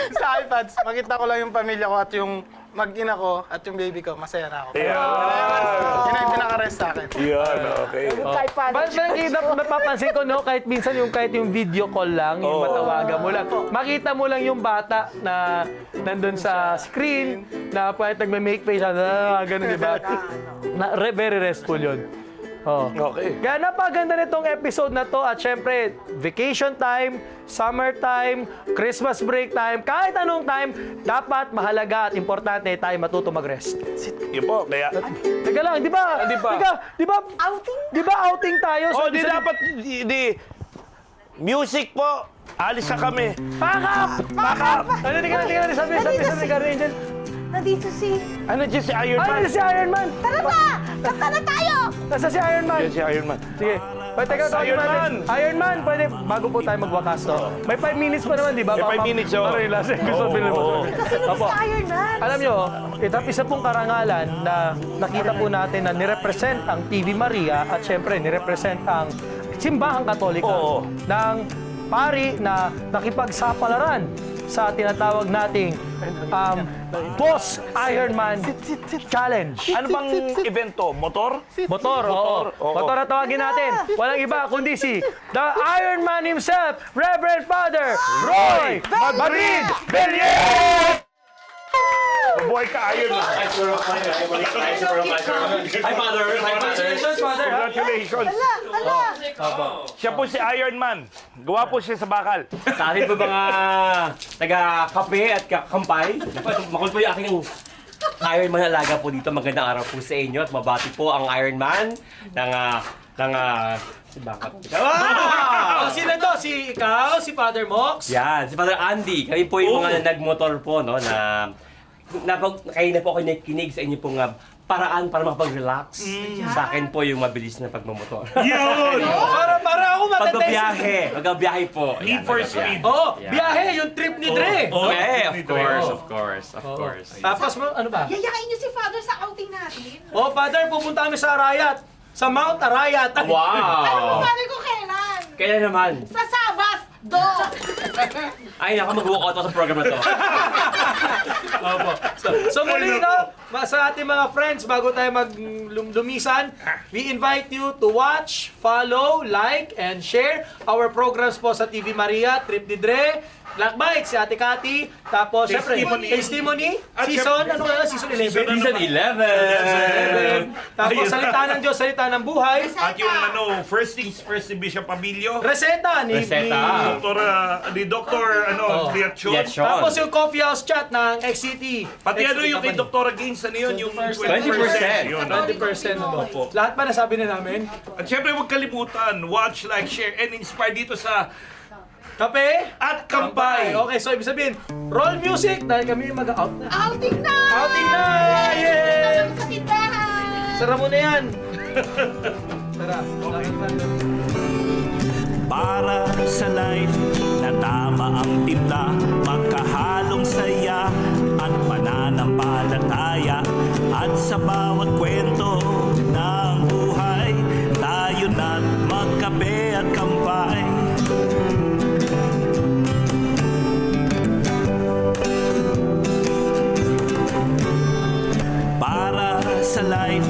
S7: Sa iPads, makita ko lang yung pamilya ko at yung mag-ina ko at yung baby ko, masaya na ako.
S2: Yeah.
S7: Yun ang pinaka-rest sa akin.
S2: Yun, okay.
S1: Kahit paano.
S3: Napapansin ko, no, kahit minsan kahit yung video call lang, yung
S2: Oo.
S3: matawagan mo lang, makita mo lang yung bata na nandun sa screen, na pwede nagme-make face, gano'n, di ba? Very restful yun. Oh.
S2: Okay.
S3: Kaya napaganda nitong episode na to at syempre, vacation time, summer time, Christmas break time, kahit anong time, dapat mahalaga at importante tayo matuto mag-rest.
S2: Yun po, kaya...
S3: Teka lang, di ba?
S2: Di ba?
S3: Di ba?
S1: Outing?
S3: Di ba outing tayo?
S2: Oh, di
S3: sa-
S2: dapat, music po. Alis na kami.
S3: Pack up! Pack up! Ano, tingnan, sabi ka rin dyan.
S1: Nandito
S2: Ano dyan si Iron Man?
S3: Ano si Iron Man?
S1: Tara na! Kanta na tayo!
S3: Nasa si Iron Man.
S2: Yan si Iron Man.
S3: Sige. Teka,
S2: Iron Man!
S3: Iron Man, pwede, bago po tayo magwakas, no? May 5 minutes pa naman, di ba?
S2: May 5 minutes, oh.
S3: Para yung last episode.
S2: Oo.
S3: Opo.
S1: Si Iron Man!
S3: Alam nyo, isa pong karangalan na nakita po natin na nirepresent ang TV Maria at syempre nirepresent ang simbahang katolika
S2: Oo.
S3: ng pari na nakipagsapalaran sa tinatawag nating Boss Ironman Challenge.
S2: Ano bang event to? Motor?
S3: Motor, oo.
S2: oo.
S3: Motor na tawagin natin. Walang iba kundi si the Iron Man himself, Reverend Father Roy Madrid Bellier!
S2: Mabuhay ka, Iron Man.
S8: Hi, Father.
S3: Congratulations, Father.
S2: Congratulations. Siya po si Iron Man. Gawa po siya sa bakal.
S8: Sa atin po mga taga-kape at kakampay. Makul po yung aking Iron Man alaga po dito. Magandang araw po sa inyo at mabati po ang Iron Man si Bangkat.
S3: Wow! Sino to? Si ikaw? Si Father Mox?
S8: Yan, si Father Andy. Kami po yung mga nagmotor po, no, kayo na po ako nakikinig sa inyo pong paraan para makapag-relax. Sa akin po yung mabilis na pagmamotor.
S2: Yun!
S3: Para ako
S8: Magbabiyahe po.
S2: Need for speed.
S3: Oo,
S8: Yeah.
S3: biyahe, yung trip ni Dre.
S8: Okay, of course.
S3: Tapos mo, ano ba?
S9: Yayain niyo si Father sa outing natin.
S3: Oh, Father, pupunta kami sa Arayat. Sa Mount Arayat.
S9: Alam mo,
S8: Wow!
S9: Father, ko kailan?
S8: Kaya naman.
S9: Sa Sabas, do!
S8: Ay, naku, mag-walk out ako sa program na to.
S3: Opo. So muli, no, sa ating mga friends, bago tayo maglumisan, we invite you to watch, follow, like, and share our programs po sa TV Maria, Trip ni Dre, Blackbite, si Ate Cathy, tapos syempre, Testimony, season, ano ba, season 11.
S8: Season 11.
S3: Tapos salita ng Diyos, salita ng buhay,
S2: At yung first things first ni Bishop Pabilio.
S3: reseta ni
S2: Dr. Liachon.
S3: Tapos yung Coffee House Chat ng XCT.
S2: Pati yung kay Dr. Gaines, yun, yung 20%. Yun,
S3: 20% ano po. Lahat pa nasabi na namin.
S2: At syempre, huwag kalimutan, watch, like, share, and inspire dito sa
S3: Kape
S2: at kampay.
S3: Okay, so ibig sabihin, roll music dahil kami mag-out na.
S9: Outing na!
S3: Outing na! Yay!
S9: Sa tindahan!
S3: Sara mo na yan. Sara. Okay.
S2: Para sa life na tama ang timpla, magkahalong saya at pananampalataya. At sa bawat kwento ng buhay, tayo na't magkape at kampay. Para sa life